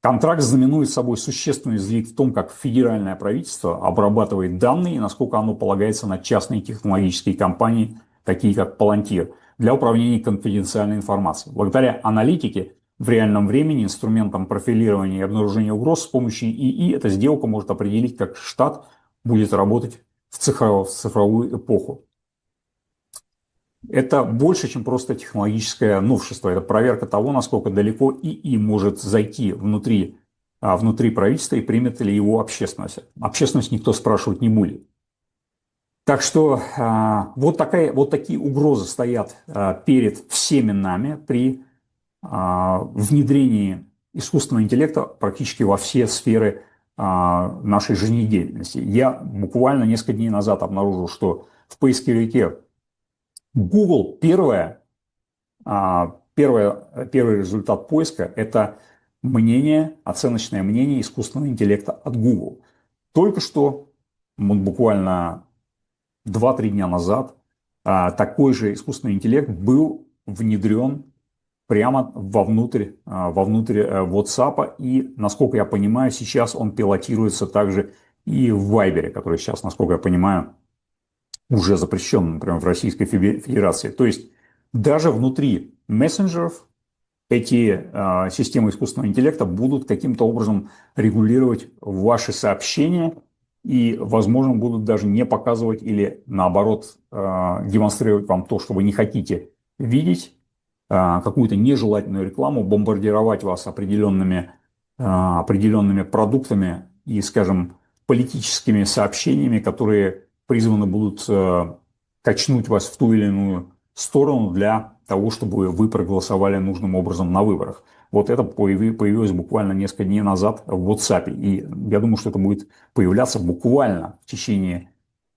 [SPEAKER 1] Контракт знаменует собой существенный сдвиг в том, как федеральное правительство обрабатывает данные и насколько оно полагается на частные технологические компании, такие как Palantir, для управления конфиденциальной информацией. Благодаря аналитике в реальном времени, инструментам профилирования и обнаружения угроз с помощью ИИ эта сделка может определить, как штат будет работать в цифровую эпоху. Это больше, чем просто технологическое новшество. Это проверка того, насколько далеко ИИ может зайти внутри правительства и примет ли его общественность. Общественность никто спрашивать не будет. Так что вот такие угрозы стоят перед всеми нами при внедрении искусственного интеллекта практически во все сферы нашей жизнедеятельности. Я буквально несколько дней назад обнаружил, что в поисковике Google первый результат поиска – это оценочное мнение искусственного интеллекта от Google. Только что, буквально 2-3 дня назад, такой же искусственный интеллект был внедрен прямо вовнутрь WhatsApp. И, насколько я понимаю, сейчас он пилотируется также и в Viber, который сейчас, насколько я понимаю, уже запрещен, например, в Российской Федерации. То есть даже внутри мессенджеров эти системы искусственного интеллекта будут каким-то образом регулировать ваши сообщения и, возможно, будут даже не показывать или, наоборот, демонстрировать вам то, что вы не хотите видеть, какую-то нежелательную рекламу, бомбардировать вас определенными продуктами и, скажем, политическими сообщениями, которые призваны будут качнуть вас в ту или иную сторону для того, чтобы вы проголосовали нужным образом на выборах. Вот это появилось буквально несколько дней назад в WhatsApp. И я думаю, что это будет появляться буквально в течение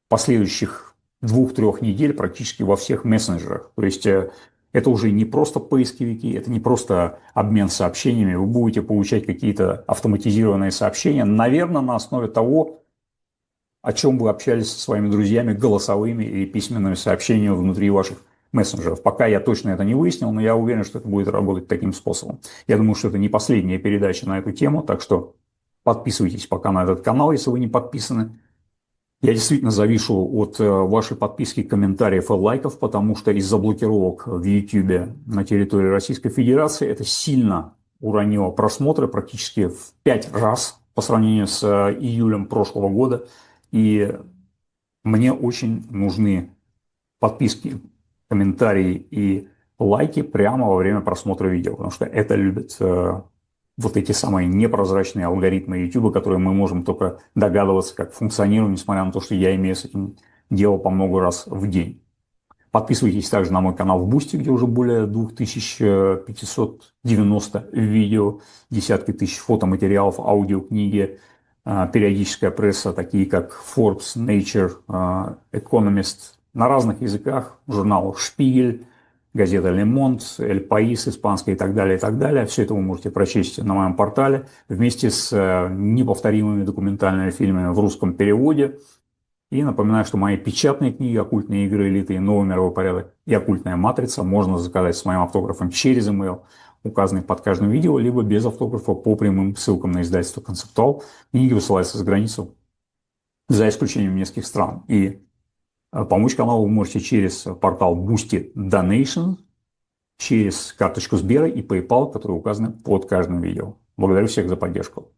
[SPEAKER 1] последующих 2-3 недель практически во всех мессенджерах. То есть это уже не просто поисковики, это не просто обмен сообщениями. Вы будете получать какие-то автоматизированные сообщения, наверное, на основе того, о чем вы общались со своими друзьями голосовыми и письменными сообщениями внутри ваших мессенджеров. Пока я точно это не выяснил, но я уверен, что это будет работать таким способом. Я думаю, что это не последняя передача на эту тему, так что подписывайтесь пока на этот канал, если вы не подписаны. Я действительно завишу от вашей подписки, комментариев и лайков, потому что из-за блокировок в YouTube на территории Российской Федерации это сильно уронило просмотры практически в 5 раз по сравнению с июлем прошлого года. И мне очень нужны подписки, комментарии и лайки прямо во время просмотра видео, потому что это любят вот эти самые непрозрачные алгоритмы YouTube, которые мы можем только догадываться, как функционируют, несмотря на то, что я имею с этим дело по много раз в день. Подписывайтесь также на мой канал в Бусти, где уже более 2590 видео, десятки тысяч фотоматериалов, аудиокниги, периодическая пресса, такие как Forbes, Nature, Economist, на разных языках, журнал «Шпигель», газета «Le Monde», «El País», испанская и так далее, и так далее. Все это вы можете прочесть на моем портале вместе с неповторимыми документальными фильмами в русском переводе. И напоминаю, что мои печатные книги «Оккультные игры элиты» и «Новый мировой порядок» и «Оккультная матрица» можно заказать с моим автографом через email, указанный под каждым видео, либо без автографа по прямым ссылкам на издательство «Концептуал». Книги высылаются за границу, за исключением нескольких стран. И помочь каналу вы можете через портал Boosty Donation, через карточку Сбера и PayPal, которые указаны под каждым видео. Благодарю всех за поддержку.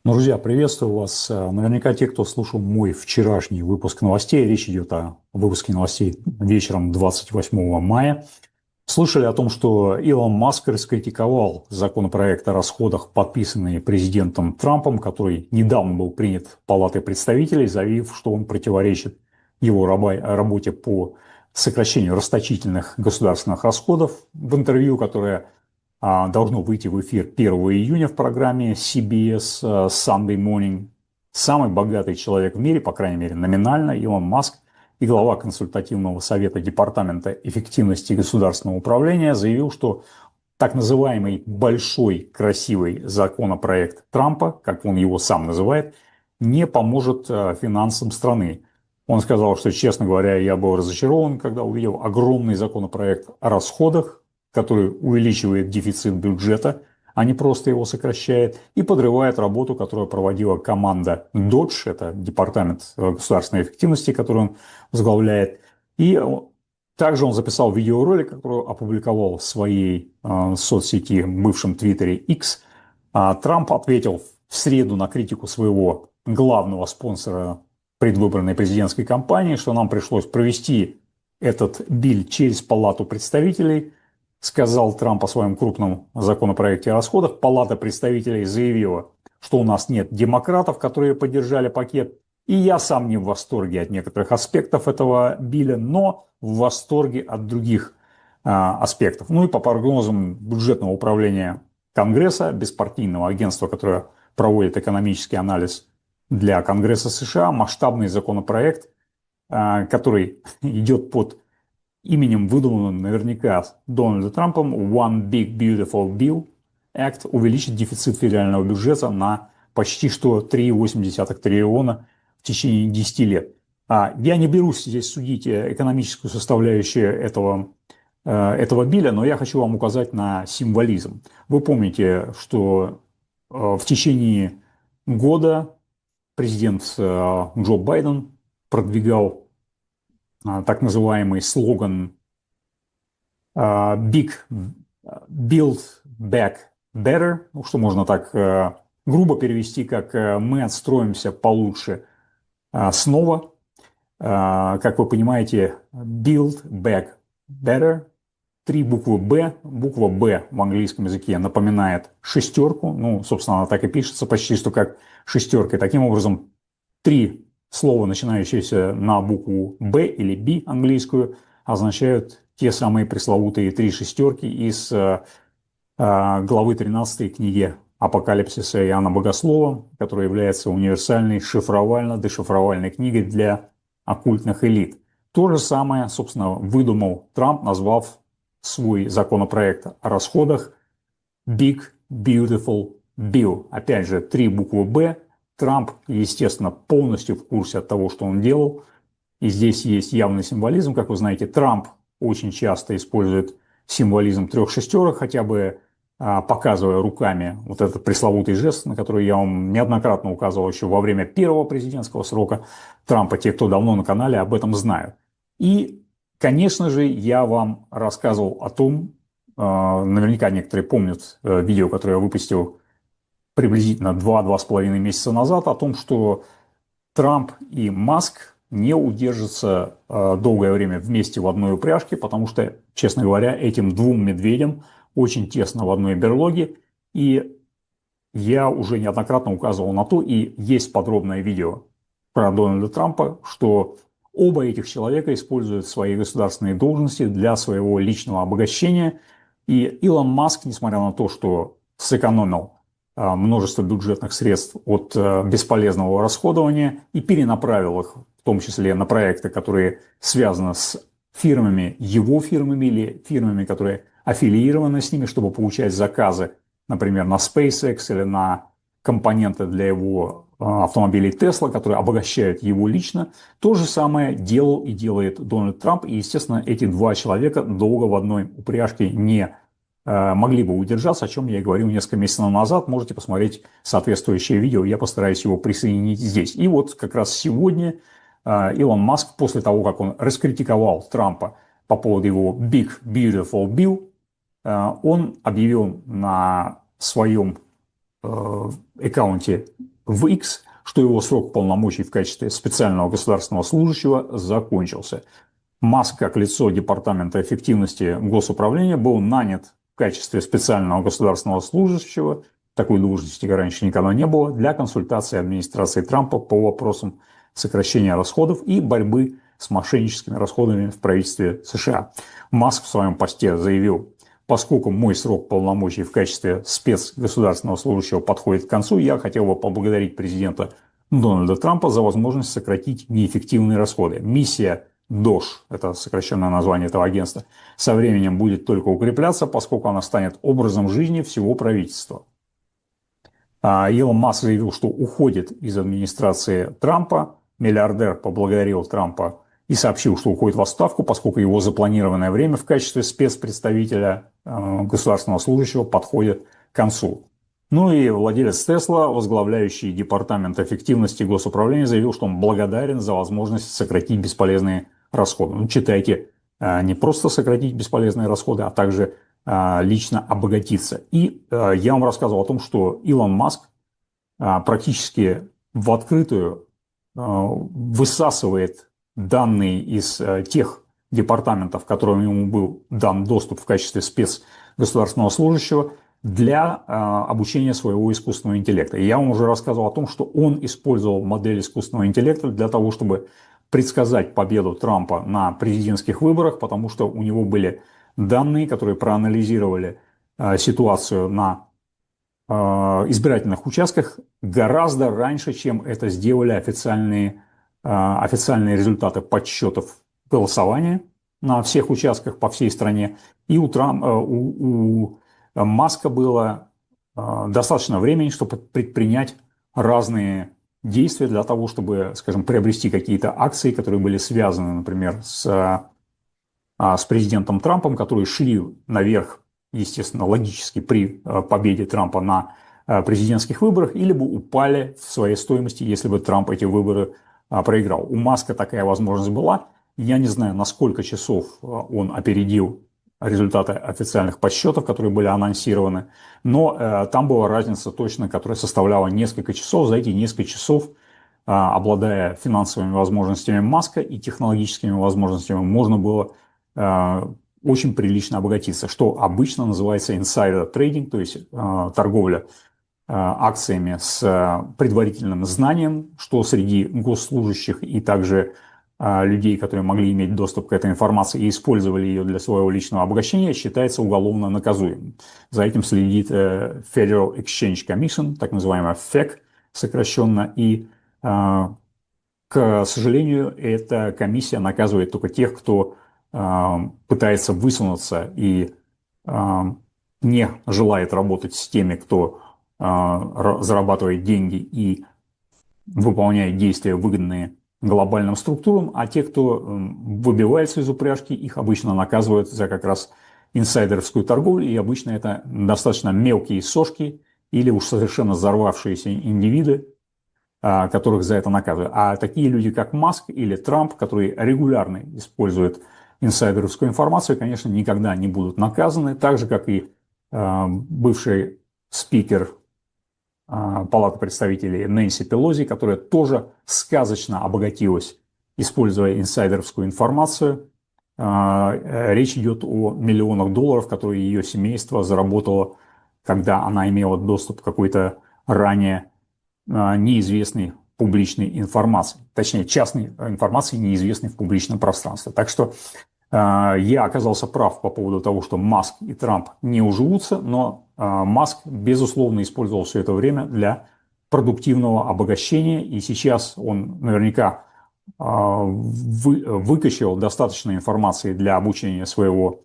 [SPEAKER 1] Друзья, приветствую вас. Наверняка те, кто слушал мой вчерашний выпуск новостей, речь идет о выпуске новостей вечером 28 мая, слышали о том, что Илон Маск раскритиковал законопроект о расходах, подписанный президентом Трампом, который недавно был принят Палатой представителей, заявив, что он противоречит его работе по сокращению расточительных государственных расходов. В интервью, которое должно выйти в эфир 1 июня в программе CBS Sunday Morning, самый богатый человек в мире, по крайней мере номинально, Илон Маск, и глава консультативного совета Департамента эффективности государственного управления заявил, что так называемый большой красивый законопроект Трампа, как он его сам называет, не поможет финансам страны. Он сказал, что, честно говоря, я был разочарован, когда увидел огромный законопроект о расходах, который увеличивает дефицит бюджета, а не просто его сокращает, и подрывает работу, которую проводила команда Dodge, это Департамент государственной эффективности, который он возглавляет. И также он записал видеоролик, который опубликовал в своей соцсети, бывшем Твиттере X. Трамп ответил в среду на критику своего главного спонсора предвыборной президентской кампании, что нам пришлось провести этот биль через Палату представителей. Сказал Трамп о своем крупном законопроекте о расходах. Палата представителей заявила, что у нас нет демократов, которые поддержали пакет. И я сам не в восторге от некоторых аспектов этого билля, но в восторге от других аспектов. Ну и по прогнозам бюджетного управления Конгресса, беспартийного агентства, которое проводит экономический анализ для Конгресса США, масштабный законопроект, который идет под именем, выдуманным наверняка Дональдом Трампом, One Big Beautiful Bill Act, увеличит дефицит федерального бюджета на почти что 3,8 триллиона в течение 10 лет. Я не берусь здесь судить экономическую составляющую этого билля, но я хочу вам указать на символизм. Вы помните, что в течение года президент Джо Байден продвигал так называемый слоган Big Build Back Better, ну, что можно так грубо перевести, как мы отстроимся получше снова. Как вы понимаете, Build Back Better, 3 буквы «Б». Буква «Б» в английском языке напоминает шестерку. Ну, собственно, она так и пишется, почти что как шестерка. И таким образом, 3 слова, начинающиеся на букву «Б» или «Би» английскую, означают те самые пресловутые 3 шестерки из главы 13 книги Апокалипсиса Иоанна Богослова, которая является универсальной шифровально-дешифровальной книгой для оккультных элит. То же самое, собственно, выдумал Трамп, назвав свой законопроект о расходах Big Beautiful Bill. Опять же, 3 буквы «Б». Трамп, естественно, полностью в курсе от того, что он делал. И здесь есть явный символизм. Как вы знаете, Трамп очень часто использует символизм 3 шестерок, хотя бы показывая руками вот этот пресловутый жест, на который я вам неоднократно указывал еще во время первого президентского срока Трампа. Те, кто давно на канале, об этом знают. И, конечно же, я вам рассказывал о том, наверняка некоторые помнят видео, которое я выпустил приблизительно 2-2,5 месяца назад, о том, что Трамп и Маск не удержатся долгое время вместе в одной упряжке, потому что, честно говоря, этим двум медведям очень тесно в одной берлоге. И я уже неоднократно указывал на то, и есть подробное видео про Дональда Трампа, что оба этих человека используют свои государственные должности для своего личного обогащения. И Илон Маск, несмотря на то, что сэкономил множество бюджетных средств от бесполезного расходования и перенаправил их, в том числе на проекты, которые связаны с фирмами, его фирмами или фирмами, которые аффилированы с ними, чтобы получать заказы, например, на SpaceX или на компоненты для его автомобилей Tesla, которые обогащают его лично. То же самое делал и делает Дональд Трамп. И, естественно, эти два человека долго в одной упряжке не могли бы удержаться, о чем я и говорил несколько месяцев назад. Можете посмотреть соответствующее видео, я постараюсь его присоединить здесь. И вот как раз сегодня Илон Маск, после того, как он раскритиковал Трампа по поводу его Big Beautiful Bill, он объявил на своем аккаунте в X, что его срок полномочий в качестве специального государственного служащего закончился. Маск, как лицо Департамента эффективности госуправления, был нанят в качестве специального государственного служащего, такой должности раньше никогда не было, для консультации администрации Трампа по вопросам сокращения расходов и борьбы с мошенническими расходами в правительстве США. Маск в своем посте заявил: поскольку мой срок полномочий в качестве спецгосударственного служащего подходит к концу, я хотел бы поблагодарить президента Дональда Трампа за возможность сократить неэффективные расходы. Миссия DOGE, это сокращенное название этого агентства, со временем будет только укрепляться, поскольку она станет образом жизни всего правительства. Илон Маск заявил, что уходит из администрации Трампа. Миллиардер поблагодарил Трампа и сообщил, что уходит в отставку, поскольку его запланированное время в качестве спецпредставителя государственного служащего подходит к концу. Ну и владелец Тесла, возглавляющий Департамент эффективности госуправления, заявил, что он благодарен за возможность сократить бесполезные расходы. Ну, читайте, не просто сократить бесполезные расходы, а также лично обогатиться. И я вам рассказывал о том, что Илон Маск практически в открытую высасывает данные из тех департаментов, которым ему был дан доступ в качестве спецгосударственного служащего, для обучения своего искусственного интеллекта. И я вам уже рассказывал о том, что он использовал модель искусственного интеллекта для того, чтобы предсказать победу Трампа на президентских выборах, потому что у него были данные, которые проанализировали ситуацию на избирательных участках гораздо раньше, чем это сделали официальные результаты подсчетов голосования на всех участках по всей стране. И у Маска было достаточно времени, чтобы предпринять разные действия для того, чтобы, скажем, приобрести какие-то акции, которые были связаны, например, с президентом Трампом, которые шли наверх, естественно, логически при победе Трампа на президентских выборах, или бы упали в своей стоимости, если бы Трамп эти выборы проиграл. У Маска такая возможность была. Я не знаю, на сколько часов он опередил результаты официальных подсчетов, которые были анонсированы, но там была разница точно, которая составляла несколько часов. За эти несколько часов, обладая финансовыми возможностями Маска и технологическими возможностями, можно было очень прилично обогатиться, что обычно называется insider trading, то есть торговля акциями с предварительным знанием, что среди госслужащих и также людей, которые могли иметь доступ к этой информации и использовали ее для своего личного обогащения, считается уголовно наказуемым. За этим следит Federal Exchange Commission, так называемая FEC сокращенно, и, к сожалению, эта комиссия наказывает только тех, кто пытается высунуться и не желает работать с теми, кто зарабатывает деньги и выполняет действия, выгодные глобальным структурам, а те, кто выбивается из упряжки, их обычно наказывают за как раз инсайдерскую торговлю, и обычно это достаточно мелкие сошки или уж совершенно взорвавшиеся индивиды, которых за это наказывают. А такие люди, как Маск или Трамп, которые регулярно используют инсайдерскую информацию, конечно, никогда не будут наказаны, так же, как и бывший спикер Палаты представителей Нэнси Пелози, которая тоже сказочно обогатилась, используя инсайдерскую информацию. Речь идет о миллионах долларов, которые ее семейство заработало, когда она имела доступ к какой-то ранее неизвестной публичной информации, точнее, частной информации, неизвестной в публичном пространстве. Так что я оказался прав по поводу того, что Маск и Трамп не уживутся, но Маск, безусловно, использовал все это время для продуктивного обогащения, и сейчас он наверняка выкачал достаточно информации для обучения своего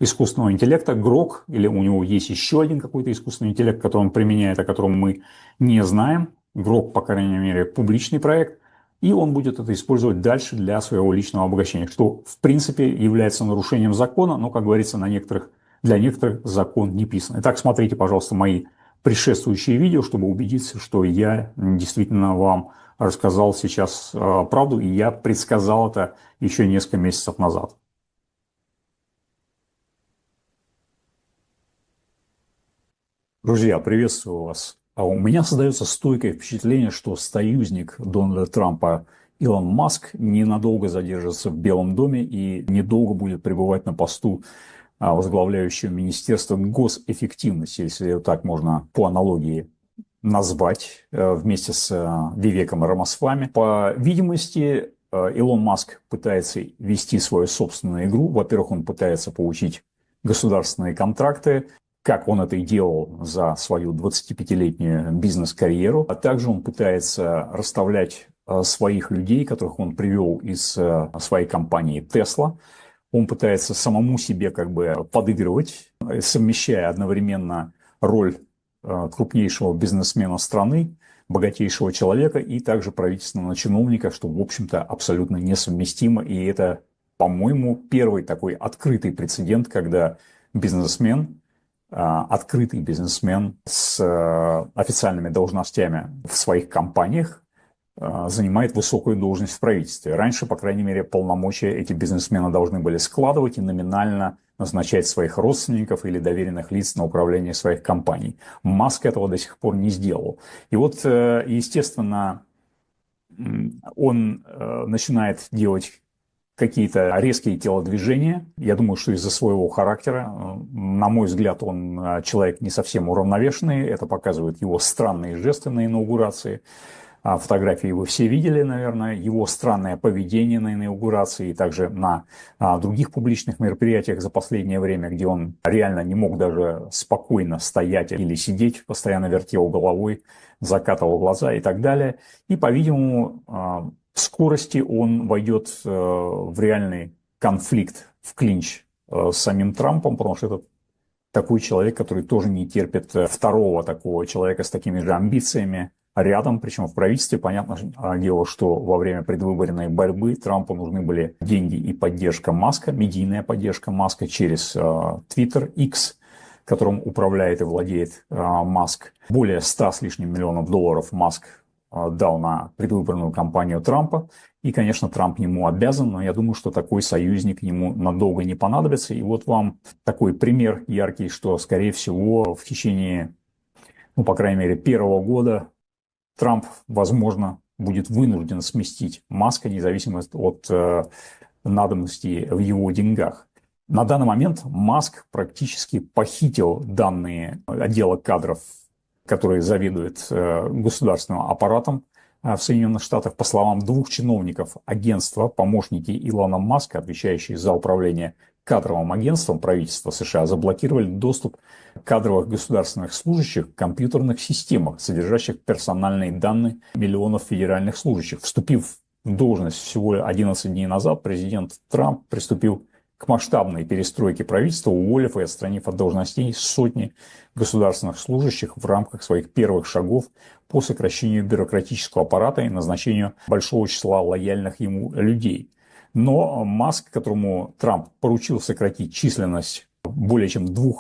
[SPEAKER 1] искусственного интеллекта. Грок, или у него есть еще один какой-то искусственный интеллект, который он применяет, о котором мы не знаем. Грок, по крайней мере, публичный проект. И он будет это использовать дальше для своего личного обогащения, что, в принципе, является нарушением закона, но, как говорится, для некоторых закон не писан. Итак, смотрите, пожалуйста, мои предшествующие видео, чтобы убедиться, что я действительно вам рассказал сейчас правду, и я предсказал это еще несколько месяцев назад. Друзья, приветствую вас А у меня создается стойкое впечатление, что союзник Дональда Трампа Илон Маск ненадолго задержится в Белом доме и недолго будет пребывать на посту возглавляющего Министерство госэффективности, если его так можно по аналогии назвать, вместе с Вивеком Рамасвами. По видимости, Илон Маск пытается вести свою собственную игру. Во-первых, он пытается получить государственные контракты, как он это и делал за свою 25-летнюю бизнес-карьеру. А также он пытается расставлять своих людей, которых он привел из своей компании Tesla. Он пытается самому себе как бы подыгрывать, совмещая одновременно роль крупнейшего бизнесмена страны, богатейшего человека и также правительственного чиновника, что, в общем-то, абсолютно несовместимо. И это, по-моему, первый такой открытый прецедент, когда бизнесмен, открытый бизнесмен с официальными должностями в своих компаниях занимает высокую должность в правительстве. Раньше, по крайней мере, полномочия эти бизнесмены должны были складывать и номинально назначать своих родственников или доверенных лиц на управление своих компаний. Маск этого до сих пор не сделал. И вот, естественно, он начинает делать какие-то резкие телодвижения. Я думаю, что из-за своего характера, на мой взгляд, он человек не совсем уравновешенный. Это показывают его странные жесты на инаугурации. Фотографии вы все видели, наверное, его странное поведение на инаугурации и также на других публичных мероприятиях за последнее время, где он реально не мог даже спокойно стоять или сидеть, постоянно вертел головой, закатывал глаза и так далее. И, по-видимому, в скорости он войдет в реальный конфликт, в клинч с самим Трампом, потому что это такой человек, который тоже не терпит второго такого человека с такими же амбициями рядом, причем в правительстве. Понятно дело, что во время предвыборной борьбы Трампу нужны были деньги и поддержка Маска, медийная поддержка Маска через Twitter, X, которым управляет и владеет Маск. Более 100 с лишним миллионов долларов Маск дал на предвыборную кампанию Трампа. И, конечно, Трамп ему обязан, но я думаю, что такой союзник ему надолго не понадобится. И вот вам такой пример яркий, что, скорее всего, в течение, ну, по крайней мере, первого года Трамп, возможно, будет вынужден сместить Маска, независимо от надобности в его деньгах. На данный момент Маск практически похитил данные отдела кадров, который заведует государственным аппаратом в Соединенных Штатах. По словам двух чиновников агентства, помощники Илона Маска, отвечающие за управление кадровым агентством правительства США, заблокировали доступ кадровых государственных служащих к компьютерных системах, содержащих персональные данные миллионов федеральных служащих. Вступив в должность всего 11 дней назад, президент Трамп приступил к масштабной перестройке правительства, уволив и отстранив от должностей сотни государственных служащих в рамках своих первых шагов по сокращению бюрократического аппарата и назначению большого числа лояльных ему людей. Но Маск, которому Трамп поручил сократить численность более чем 2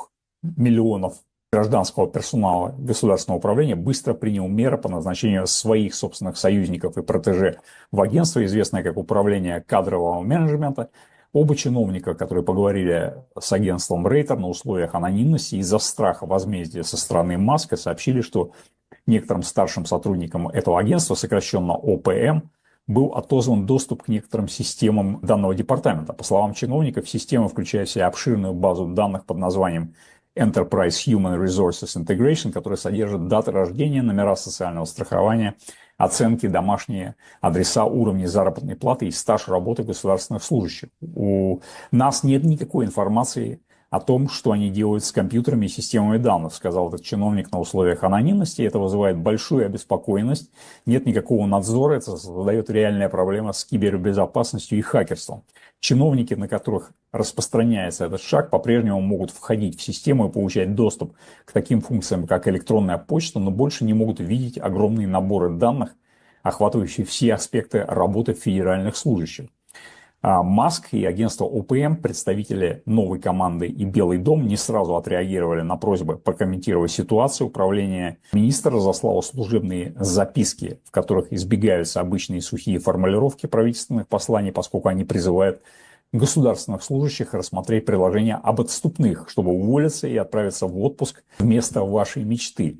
[SPEAKER 1] миллионов гражданского персонала государственного управления, быстро принял меры по назначению своих собственных союзников и протеже в агентство, известное как Управление кадрового менеджмента. Оба чиновника, которые поговорили с агентством Рейтер на условиях анонимности из-за страха возмездия со стороны Маска, сообщили, что некоторым старшим сотрудникам этого агентства, сокращенно ОПМ, был отозван доступ к некоторым системам данного департамента. По словам чиновников, система включает в себя обширную базу данных под названием Enterprise Human Resources Integration, которая содержит даты рождения, номера социального страхования, оценки, домашние адреса, уровни заработной платы и стаж работы государственных служащих. У нас нет никакой информации о том, что они делают с компьютерами и системами данных, сказал этот чиновник на условиях анонимности. Это вызывает большую обеспокоенность. Нет никакого надзора. Это создает реальная проблема с кибербезопасностью и хакерством. Чиновники, на которых распространяется этот шаг, по-прежнему могут входить в систему и получать доступ к таким функциям, как электронная почта, но больше не могут видеть огромные наборы данных, охватывающие все аспекты работы федеральных служащих. Маск и агентство ОПМ, представители новой команды и Белый дом не сразу отреагировали на просьбы прокомментировать ситуацию. Управление министра разослало служебные записки, в которых избегаются обычные сухие формулировки правительственных посланий, поскольку они призывают государственных служащих рассмотреть приложение об отступных, чтобы уволиться и отправиться в отпуск вместо вашей мечты.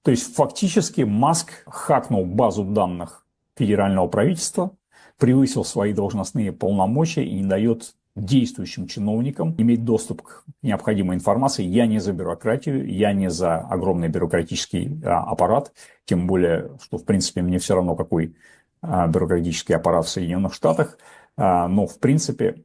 [SPEAKER 1] То есть фактически Маск хакнул базу данных федерального правительства, превысил свои должностные полномочия и не дает действующим чиновникам иметь доступ к необходимой информации. Я не за бюрократию, я не за огромный бюрократический аппарат, тем более, что в принципе мне все равно, какой бюрократический аппарат в Соединенных Штатах, но в принципе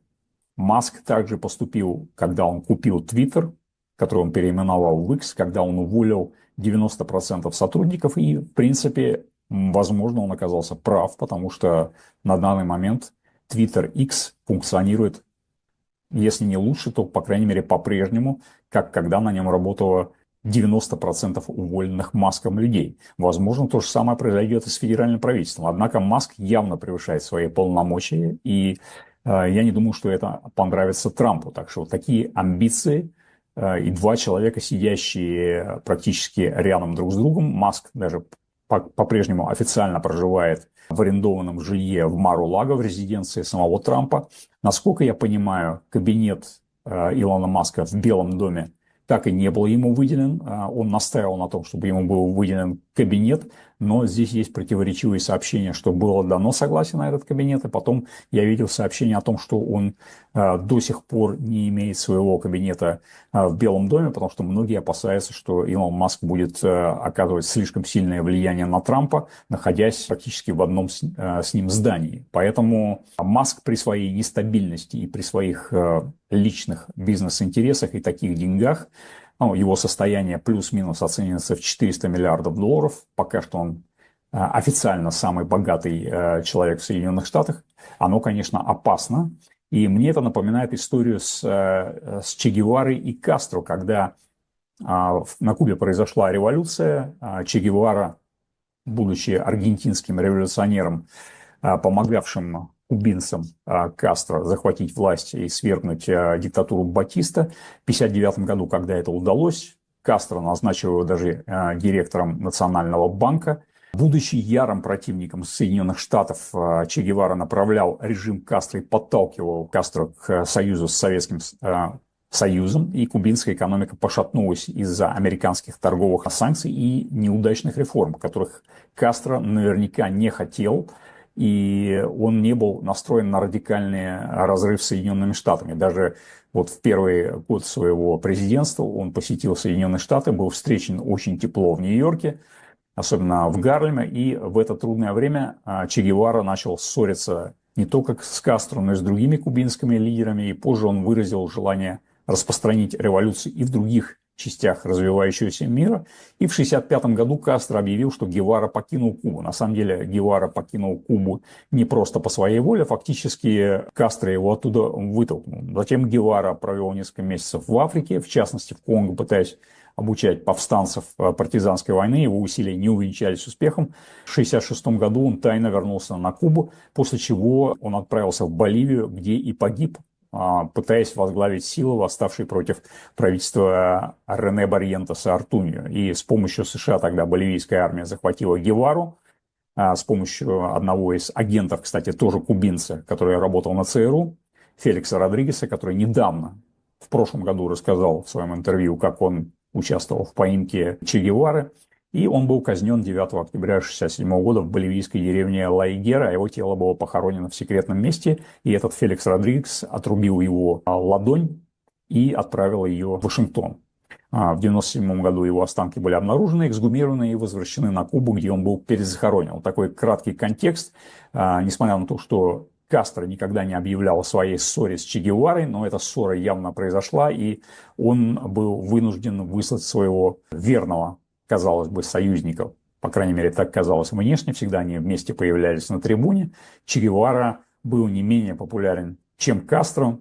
[SPEAKER 1] Маск также поступил, когда он купил Twitter, который он переименовал в X, когда он уволил 90% сотрудников, и, в принципе, возможно, он оказался прав, потому что на данный момент Twitter X функционирует, если не лучше, то, по крайней мере, по-прежнему, как когда на нем работало 90% уволенных Маском людей. Возможно, то же самое произойдет и с федеральным правительством. Однако Маск явно превышает свои полномочия, и я не думаю, что это понравится Трампу. Так что вот такие амбиции и два человека, сидящие практически рядом друг с другом. Маск даже по-прежнему официально проживает в арендованном жилье в Мар-а-Лаго, в резиденции самого Трампа. Насколько я понимаю, кабинет Илона Маска в Белом доме так и не был ему выделен. Он настаивал на том, чтобы ему был выделен кабинет, но здесь есть противоречивые сообщения, что было дано согласие на этот кабинет, и потом я видел сообщение о том, что он до сих пор не имеет своего кабинета в Белом доме, потому что многие опасаются, что Илон Маск будет оказывать слишком сильное влияние на Трампа, находясь практически в одном с ним здании. Поэтому Маск при своей нестабильности и при своих личных бизнес-интересах и таких деньгах, его состояние плюс-минус оценивается в 400 миллиардов долларов. Пока что он официально самый богатый человек в Соединенных Штатах. Оно, конечно, опасно. И мне это напоминает историю с Че Геварой и Кастро, когда на Кубе произошла революция. Че Гевара, будучи аргентинским революционером, помогавшим кубинцам Кастро захватить власть и свергнуть диктатуру Батиста. В 1959 году, когда это удалось, Кастро назначил его даже директором Национального банка. Будучи ярым противником Соединенных Штатов, Че Гевара направлял режим Кастро и подталкивал Кастро к союзу с Советским Союзом, и кубинская экономика пошатнулась из-за американских торговых санкций и неудачных реформ, которых Кастро наверняка не хотел, и он не был настроен на радикальный разрыв с Соединенными Штатами. Даже вот в первый год своего президентства он посетил Соединенные Штаты, был встречен очень тепло в Нью-Йорке, особенно в Гарлеме, и в это трудное время Че Гевара начал ссориться не только с Кастро, но и с другими кубинскими лидерами, и позже он выразил желание распространить революцию и в других частях развивающегося мира. И в 1965 году Кастро объявил, что Гевара покинул Кубу. На самом деле Гевара покинул Кубу не просто по своей воле, фактически Кастро его оттуда вытолкнул. Затем Гевара провел несколько месяцев в Африке, в частности в Конго, пытаясь обучать повстанцев партизанской войны. Его усилия не увенчались успехом. В 1966 году он тайно вернулся на Кубу, после чего он отправился в Боливию, где и погиб, пытаясь возглавить силы, восставшие против правительства Рене Барриентеса Артуньо. И с помощью США тогда боливийская армия захватила Гевару, с помощью одного из агентов, кстати, тоже кубинца, который работал на ЦРУ, Феликса Родригеса, который недавно, в прошлом году, рассказал в своем интервью, как он участвовал в поимке Че Гевары. И он был казнен 9 октября 1967 года в боливийской деревне Ла-Игера. Его тело было похоронено в секретном месте. И этот Феликс Родригес отрубил его ладонь и отправил ее в Вашингтон. В 1997 году его останки были обнаружены, эксгумированы и возвращены на Кубу, где он был перезахоронен. Вот такой краткий контекст. Несмотря на то, что Кастро никогда не объявлял о своей ссоре с Че Геварой, но эта ссора явно произошла, и он был вынужден выслать своего верного, казалось бы, союзников. По крайней мере, так казалось внешне. Всегда они вместе появлялись на трибуне. Че Гевара был не менее популярен, чем Кастро.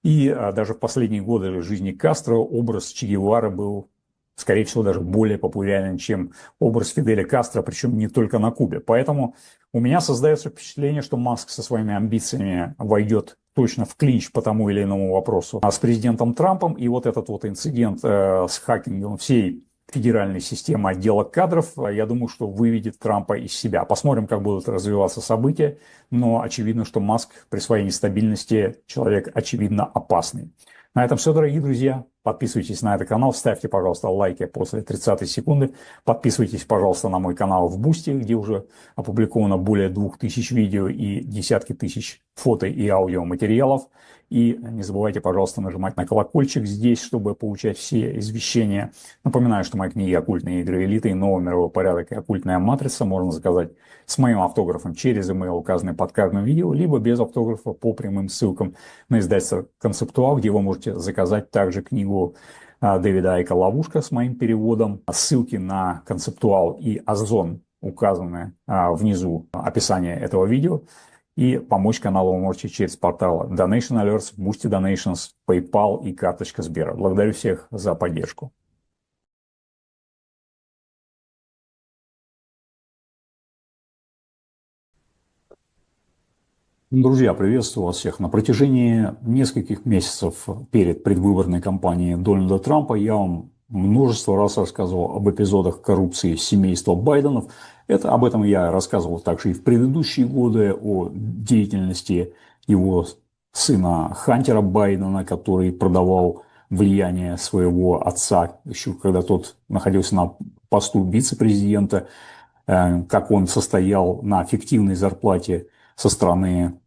[SPEAKER 1] И даже в последние годы жизни Кастро образ Че Гевары был, скорее всего, даже более популярен, чем образ Фиделя Кастро, причем не только на Кубе. Поэтому у меня создается впечатление, что Маск со своими амбициями войдет точно в клинч по тому или иному вопросу с президентом Трампом. И вот этот вот инцидент с хакингом всей федеральной системы отдела кадров, я думаю, что выведет Трампа из себя. Посмотрим, как будут развиваться события, но очевидно, что Маск при своей нестабильности человек очевидно опасный. На этом все, дорогие друзья. подписывайтесь на этот канал, ставьте, пожалуйста, лайки после 30 секунды. Подписывайтесь, пожалуйста, на мой канал в Бусти, где уже опубликовано более 2000 видео и десятки тысяч фото и аудиоматериалов. И не забывайте, пожалуйста, нажимать на колокольчик здесь, чтобы получать все извещения. Напоминаю, что мои книги «Оккультные игры элиты», «Новый мировой порядок» и «Оккультная матрица» можно заказать с моим автографом через email, указанный под каждым видео, либо без автографа по прямым ссылкам на издательство «Концептуал», где вы можете заказать также книгу Дэвида Айка «Ловушка» с моим переводом. Ссылки на «Концептуал» и «Озон» указаны внизу описания этого видео. И помочь каналу вы можете через порталы Donation Alerts, Boosty Donations, PayPal и карточка Сбера. Благодарю всех за поддержку. Друзья, приветствую вас всех. На протяжении нескольких месяцев перед предвыборной кампанией Дональда Трампа я вам множество раз рассказывал об эпизодах коррупции семейства Байденов. Об этом я рассказывал также и в предыдущие годы, о деятельности его сына Хантера Байдена, который продавал влияние своего отца, еще когда тот находился на посту вице-президента, как он состоял на фиктивной зарплате со стороны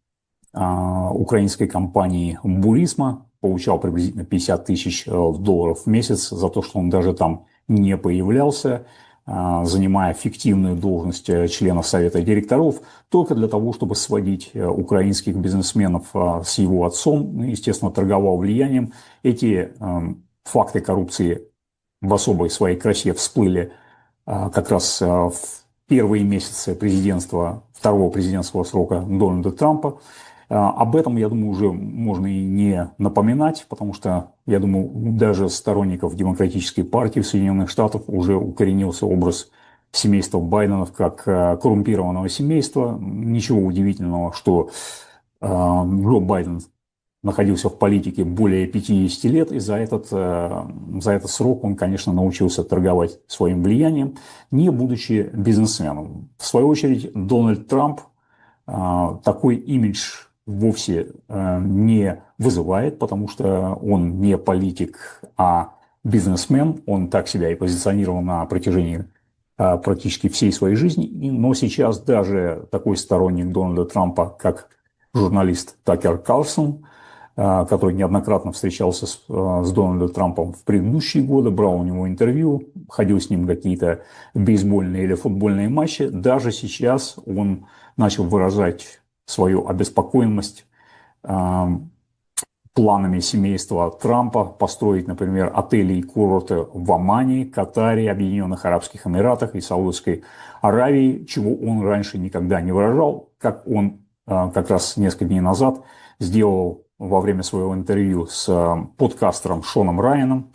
[SPEAKER 1] украинской компании «Бурисма», получал приблизительно 50 тысяч долларов в месяц за то, что он даже там не появлялся, занимая фиктивную должность члена Совета директоров, только для того, чтобы сводить украинских бизнесменов с его отцом, естественно, торговал влиянием. Эти факты коррупции в особой своей красе всплыли как раз в первые месяцы второго президентского срока Дональда Трампа. Об этом, я думаю, уже можно и не напоминать, потому что, я думаю, даже сторонников Демократической партии в Соединенных Штатах уже укоренился образ семейства Байденов как коррумпированного семейства. Ничего удивительного, что Джо Байден находился в политике более 50 лет, и за этот срок он, конечно, научился торговать своим влиянием, не будучи бизнесменом. В свою очередь, Дональд Трамп такой имидж вовсе не вызывает, потому что он не политик, а бизнесмен. Он так себя и позиционировал на протяжении практически всей своей жизни. Но сейчас даже такой сторонник Дональда Трампа, как журналист Такер Карлсон, который неоднократно встречался с Дональдом Трампом в предыдущие годы, брал у него интервью, ходил с ним какие-то бейсбольные или футбольные матчи, даже сейчас он начал выражать свою обеспокоенность планами семейства Трампа построить, например, отели и курорты в Омане, Катаре, Объединенных Арабских Эмиратах и Саудовской Аравии, чего он раньше никогда не выражал, как он как раз несколько дней назад сделал во время своего интервью с подкастером Шоном Райаном,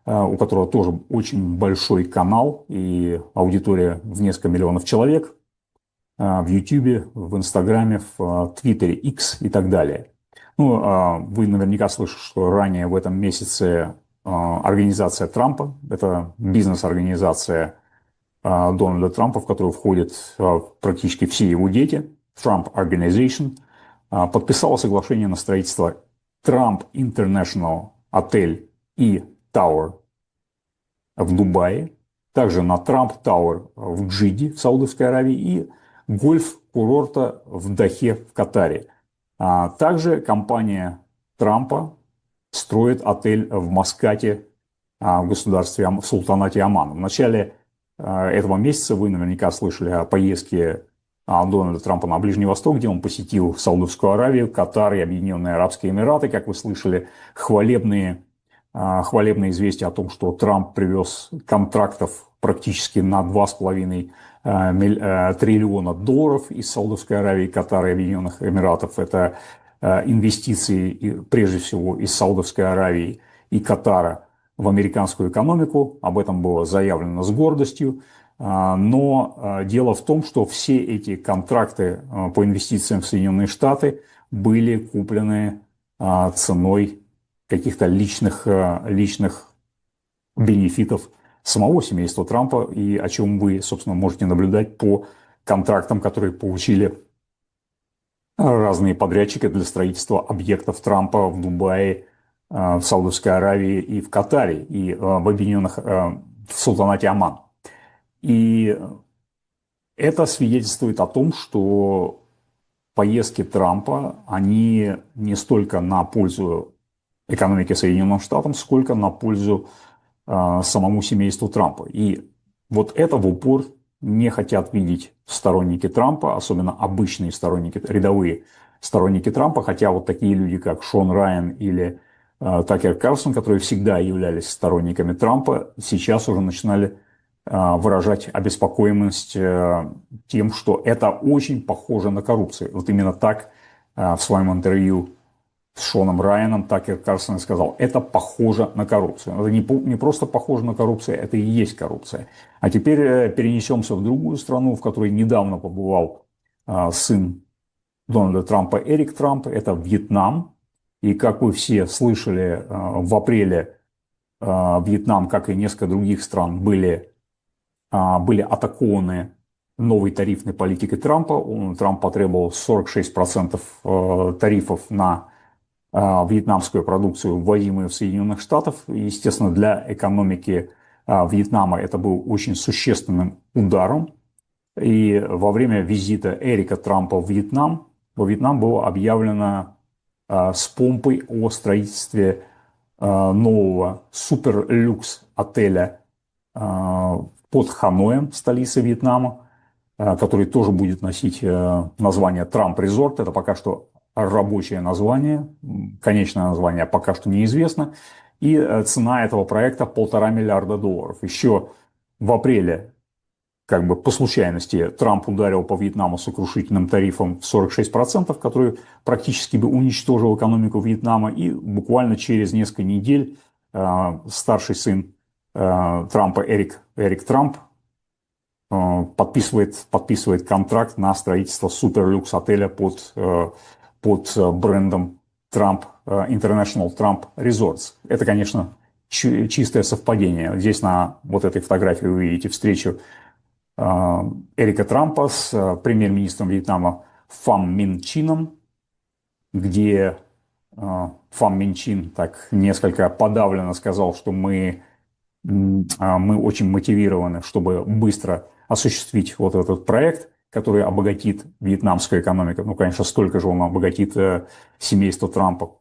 [SPEAKER 1] у которого тоже очень большой канал и аудитория в несколько миллионов человек в YouTube, в Инстаграме, в Твиттере, X и так далее. Вы наверняка слышали, что ранее в этом месяце организация Трампа, это бизнес-организация Дональда Трампа, в которую входят практически все его дети, Trump Organization, подписала соглашение на строительство Trump International отель и Tower в Дубае, также на Trump Tower в Джиде в Саудовской Аравии и гольф-курорта в Дахе в Катаре. Также компания Трампа строит отель в Маскате в государстве, в султанате Оман. В начале этого месяца вы наверняка слышали о поездке Дональда Трампа на Ближний Восток, где он посетил Саудовскую Аравию, Катар и Объединенные Арабские Эмираты. Как вы слышали, хвалебные известия о том, что Трамп привез контрактов практически на 2,5 триллиона долларов из Саудовской Аравии, Катара и Объединенных Эмиратов. Это инвестиции, прежде всего, из Саудовской Аравии и Катара в американскую экономику. Об этом было заявлено с гордостью. Но дело в том, что все эти контракты по инвестициям в Соединенные Штаты были куплены ценой каких-то личных бенефитов самого семейства Трампа, и о чем вы, собственно, можете наблюдать по контрактам, которые получили разные подрядчики для строительства объектов Трампа в Дубае, в Саудовской Аравии и в Катаре, и в объединенных, в султанате Оман. И это свидетельствует о том, что поездки Трампа, они не столько на пользу экономике Соединенных Штатов, сколько на пользу самому семейству Трампа. И вот это в упор не хотят видеть сторонники Трампа, особенно обычные сторонники, рядовые сторонники Трампа, хотя вот такие люди, как Шон Райан или Такер Карлсон, которые всегда являлись сторонниками Трампа, сейчас уже начинали выражать обеспокоенность тем, что это очень похоже на коррупцию. Вот именно так в своем интервью с Шоном Райаном Такер Карлсон сказал, это похоже на коррупцию. Это не просто похоже на коррупцию, это и есть коррупция. А теперь перенесемся в другую страну, в которой недавно побывал сын Дональда Трампа Эрик Трамп, это Вьетнам. И как вы все слышали, в апреле Вьетнам, как и несколько других стран, были атакованы новой тарифной политикой Трампа. Трамп потребовал 46% тарифов на вьетнамскую продукцию, ввозимую в Соединенных Штатах. Естественно, для экономики Вьетнама это был очень существенным ударом. И во время визита Эрика Трампа в Вьетнам, во Вьетнам было объявлено с помпой о строительстве нового суперлюкс отеля под Ханоем, столицей Вьетнама, который тоже будет носить название Трамп Резорт. Это пока что рабочее название, конечное название пока что неизвестно. И цена этого проекта $1,5 миллиарда. Еще в апреле, как бы по случайности, Трамп ударил по Вьетнаму сокрушительным тарифом в 46%, который практически бы уничтожил экономику Вьетнама. И буквально через несколько недель старший сын Трампа Эрик Трамп подписывает контракт на строительство суперлюкс отеля под брендом Trump International Trump Resorts. Это, конечно, чистое совпадение. Здесь на вот этой фотографии вы видите встречу Эрика Трампа с премьер-министром Вьетнама Фам Мин Чином, где Фам Мин Чин так несколько подавленно сказал, что мы очень мотивированы, чтобы быстро осуществить вот этот проект, который обогатит вьетнамскую экономику. Ну, конечно, столько же он обогатит семейство Трампа.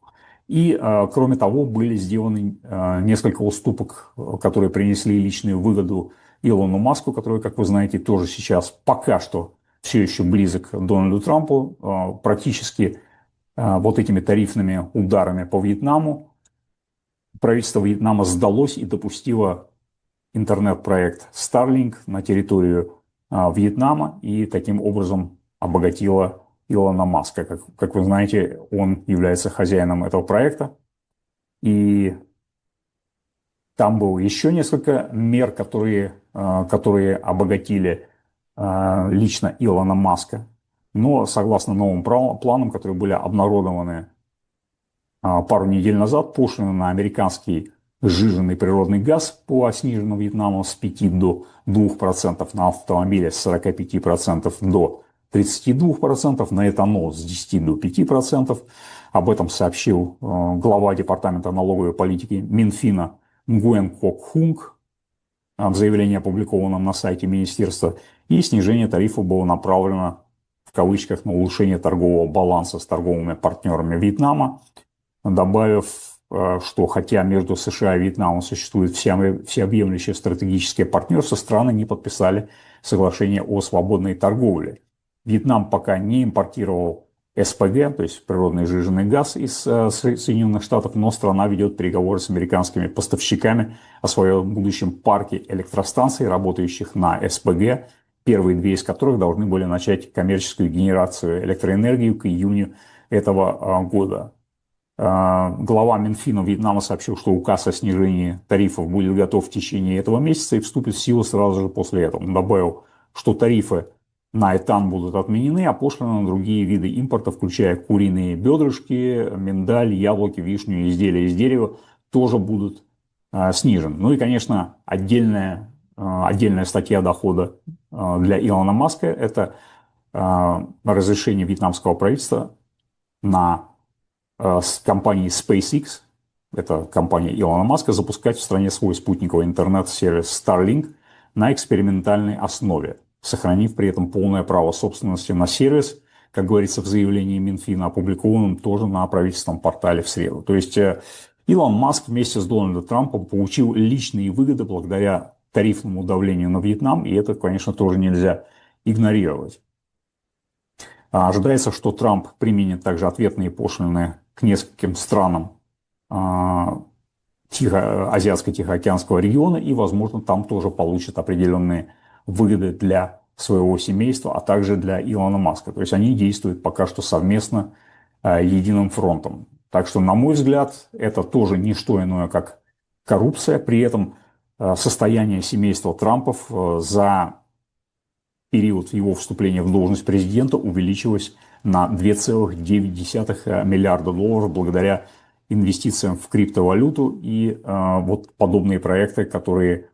[SPEAKER 1] И, кроме того, были сделаны несколько уступок, которые принесли личную выгоду Илону Маску, который, как вы знаете, тоже сейчас пока что все еще близок к Дональду Трампу. Практически вот этими тарифными ударами по Вьетнаму правительство Вьетнама сдалось и допустило интернет-проект Starlink на территорию Вьетнама и таким образом обогатило Илона Маска. Как вы знаете, он является хозяином этого проекта. И там было еще несколько мер, которые обогатили лично Илона Маска. Но согласно новым планам, которые были обнародованы пару недель назад, пошлина на американский сжиженный природный газ по сниженному Вьетнаму с 5 до 2%, на автомобили с 45% до 32%, на этанол с 10 до 5%. Об этом сообщил глава Департамента налоговой политики Минфина Нгуен Кок Хунг в заявлении, опубликованном на сайте министерства. И снижение тарифа было направлено в кавычках на улучшение торгового баланса с торговыми партнерами Вьетнама, добавив, что хотя между США и Вьетнамом существует всеобъемлющее стратегическое партнерство, страны не подписали соглашение о свободной торговле. Вьетнам пока не импортировал СПГ, то есть природный сжиженный газ из Соединенных Штатов, но страна ведет переговоры с американскими поставщиками о своем будущем парке электростанций, работающих на СПГ, первые две из которых должны были начать коммерческую генерацию электроэнергии к июню этого года. Глава Минфина Вьетнама сообщил, что указ о снижении тарифов будет готов в течение этого месяца и вступит в силу сразу же после этого. Он добавил, что тарифы на этан будут отменены, а пошлины на другие виды импорта, включая куриные бедрышки, миндаль, яблоки, вишню и изделия из дерева, тоже будут снижены. Ну и, конечно, отдельная статья дохода для Илона Маска – это разрешение вьетнамского правительства с компанией SpaceX это компания Илона Маска, запускать в стране свой спутниковый интернет-сервис Starlink на экспериментальной основе, сохранив при этом полное право собственности на сервис, как говорится в заявлении Минфина, опубликованном тоже на правительственном портале в среду. То есть Илон Маск вместе с Дональдом Трампом получил личные выгоды благодаря тарифному давлению на Вьетнам, и это, конечно, тоже нельзя игнорировать. Ожидается, что Трамп применит также ответные пошлины к нескольким странам Азиатско-Тихоокеанского региона, и, возможно, там тоже получит определенные выгоды для своего семейства, а также для Илона Маска. То есть они действуют пока что совместно единым фронтом. Так что, на мой взгляд, это тоже не что иное, как коррупция. При этом состояние семейства Трампов за период его вступления в должность президента увеличилось на 2,9 миллиарда долларов благодаря инвестициям в криптовалюту и вот подобные проекты, которые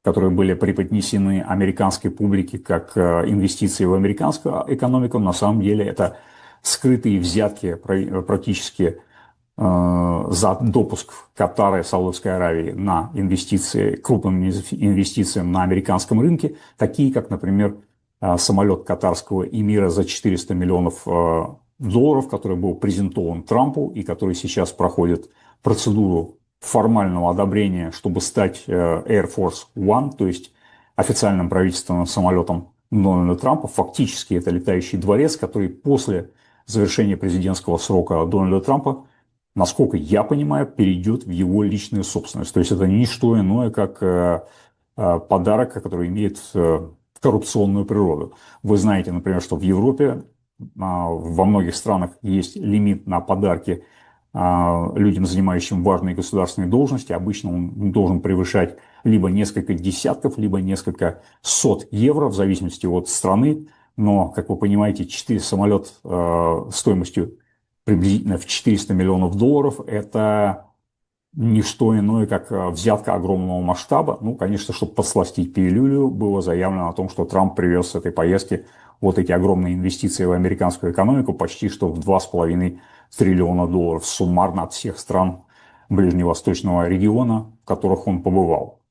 [SPEAKER 1] были преподнесены американской публике как инвестиции в американскую экономику, на самом деле это скрытые взятки практически за допуск Катара и Саудовской Аравии на инвестиции, крупным инвестициям на американском рынке, такие как, например, самолет катарского эмира за 400 миллионов долларов, который был презентован Трампу и который сейчас проходит процедуру формального одобрения, чтобы стать Air Force One, то есть официальным правительственным самолетом Дональда Трампа. Фактически это летающий дворец, который после завершения президентского срока Дональда Трампа, насколько я понимаю, перейдет в его личную собственность. То есть это не что иное, как подарок, который имеет коррупционную природу. Вы знаете, например, что в Европе во многих странах есть лимит на подарки людям, занимающим важные государственные должности. Обычно он должен превышать либо несколько десятков, либо несколько сот евро, в зависимости от страны. Но, как вы понимаете, самолет стоимостью приблизительно в 400 миллионов долларов – это не что иное, как взятка огромного масштаба. Ну, конечно, чтобы подсластить пилюлю, было заявлено о том, что Трамп привез с этой поездки вот эти огромные инвестиции в американскую экономику почти что в 2,5 триллиона долларов суммарно от всех стран ближневосточного региона, в которых он побывал.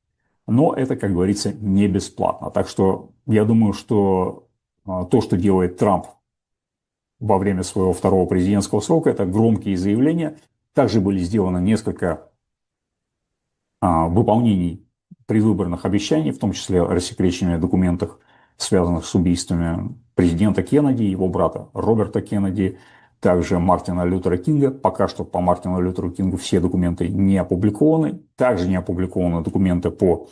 [SPEAKER 1] Но это, как говорится, не бесплатно. Так что я думаю, что то, что делает Трамп во время своего второго президентского срока, это громкие заявления. Также были сделаны несколько выполнений предвыборных обещаний, в том числе рассекреченных документах, связанных с убийствами президента Кеннеди, его брата Роберта Кеннеди, также Мартина Лютера Кинга. Пока что по Мартину Лютеру Кингу все документы не опубликованы. Также не опубликованы документы по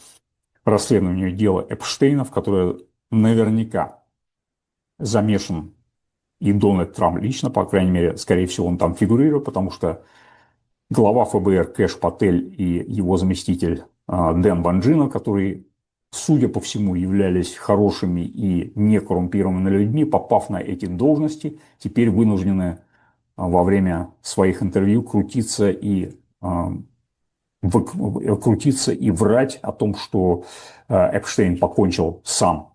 [SPEAKER 1] расследованию дела Эпштейна, в которое наверняка замешан и Дональд Трамп лично, по крайней мере, скорее всего, он там фигурирует, потому что глава ФБР Кэш Патель и его заместитель Дэн Банджино, которые, судя по всему, являлись хорошими и некоррумпированными людьми, попав на эти должности, теперь вынуждены во время своих интервью крутиться и врать о том, что Эпштейн покончил сам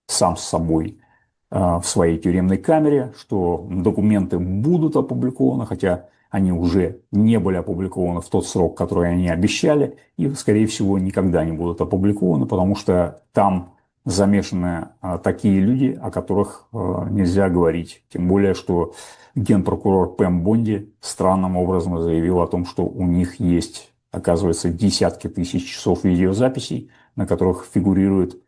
[SPEAKER 1] с собой в своей тюремной камере, что документы будут опубликованы, хотя они уже не были опубликованы в тот срок, который они обещали, и, скорее всего, никогда не будут опубликованы, потому что там замешаны такие люди, о которых нельзя говорить. Тем более, что генпрокурор Пэм Бонди странным образом заявил о том, что у них есть, оказывается, десятки тысяч часов видеозаписей, на которых фигурируют,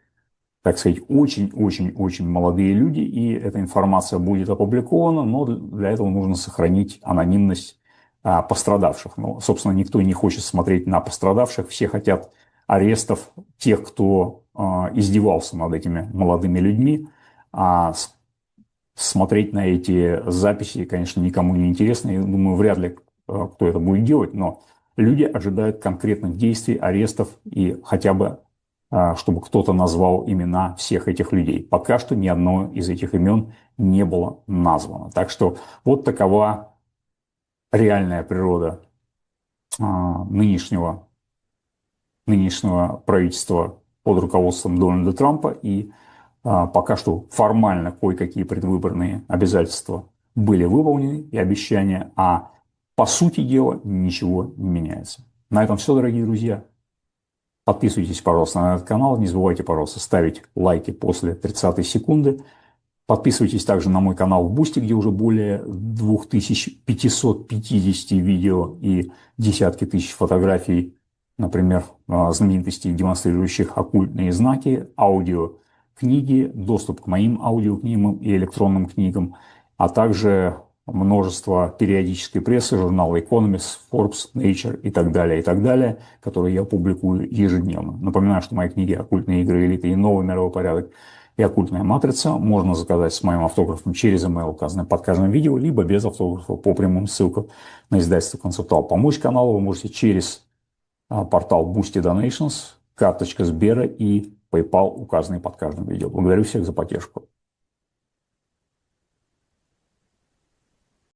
[SPEAKER 1] так сказать, очень-очень-очень молодые люди, и эта информация будет опубликована, но для этого нужно сохранить анонимность пострадавших. Ну, собственно, никто не хочет смотреть на пострадавших, все хотят арестов тех, кто издевался над этими молодыми людьми, а смотреть на эти записи, конечно, никому не интересно, я думаю, вряд ли кто это будет делать, но люди ожидают конкретных действий, арестов и хотя бы чтобы кто-то назвал имена всех этих людей. Пока что ни одно из этих имен не было названо. Так что вот такова реальная природа нынешнего правительства под руководством Дональда Трампа. И пока что формально кое-какие предвыборные обязательства были выполнены и обещания, а по сути дела ничего не меняется. На этом все, дорогие друзья. Подписывайтесь, пожалуйста, на этот канал. Не забывайте, пожалуйста, ставить лайки после 30 секунды. Подписывайтесь также на мой канал в Бусти, где уже более 2550 видео и десятки тысяч фотографий, например, знаменитостей, демонстрирующих оккультные знаки, аудиокниги, доступ к моим аудиокнигам и электронным книгам, а также множество периодической прессы, журнала Economist, Forbes, Nature и так далее, которые я публикую ежедневно. Напоминаю, что мои книги «Оккультные игры элиты» и «Новый мировой порядок» и «Оккультная матрица» можно заказать с моим автографом через email, указанный под каждым видео, либо без автографа по прямым ссылкам на издательство «Концептуал». Помочь каналу вы можете через портал Boosty Donations, карточка Сбера и PayPal, указанный под каждым видео. Благодарю всех за поддержку.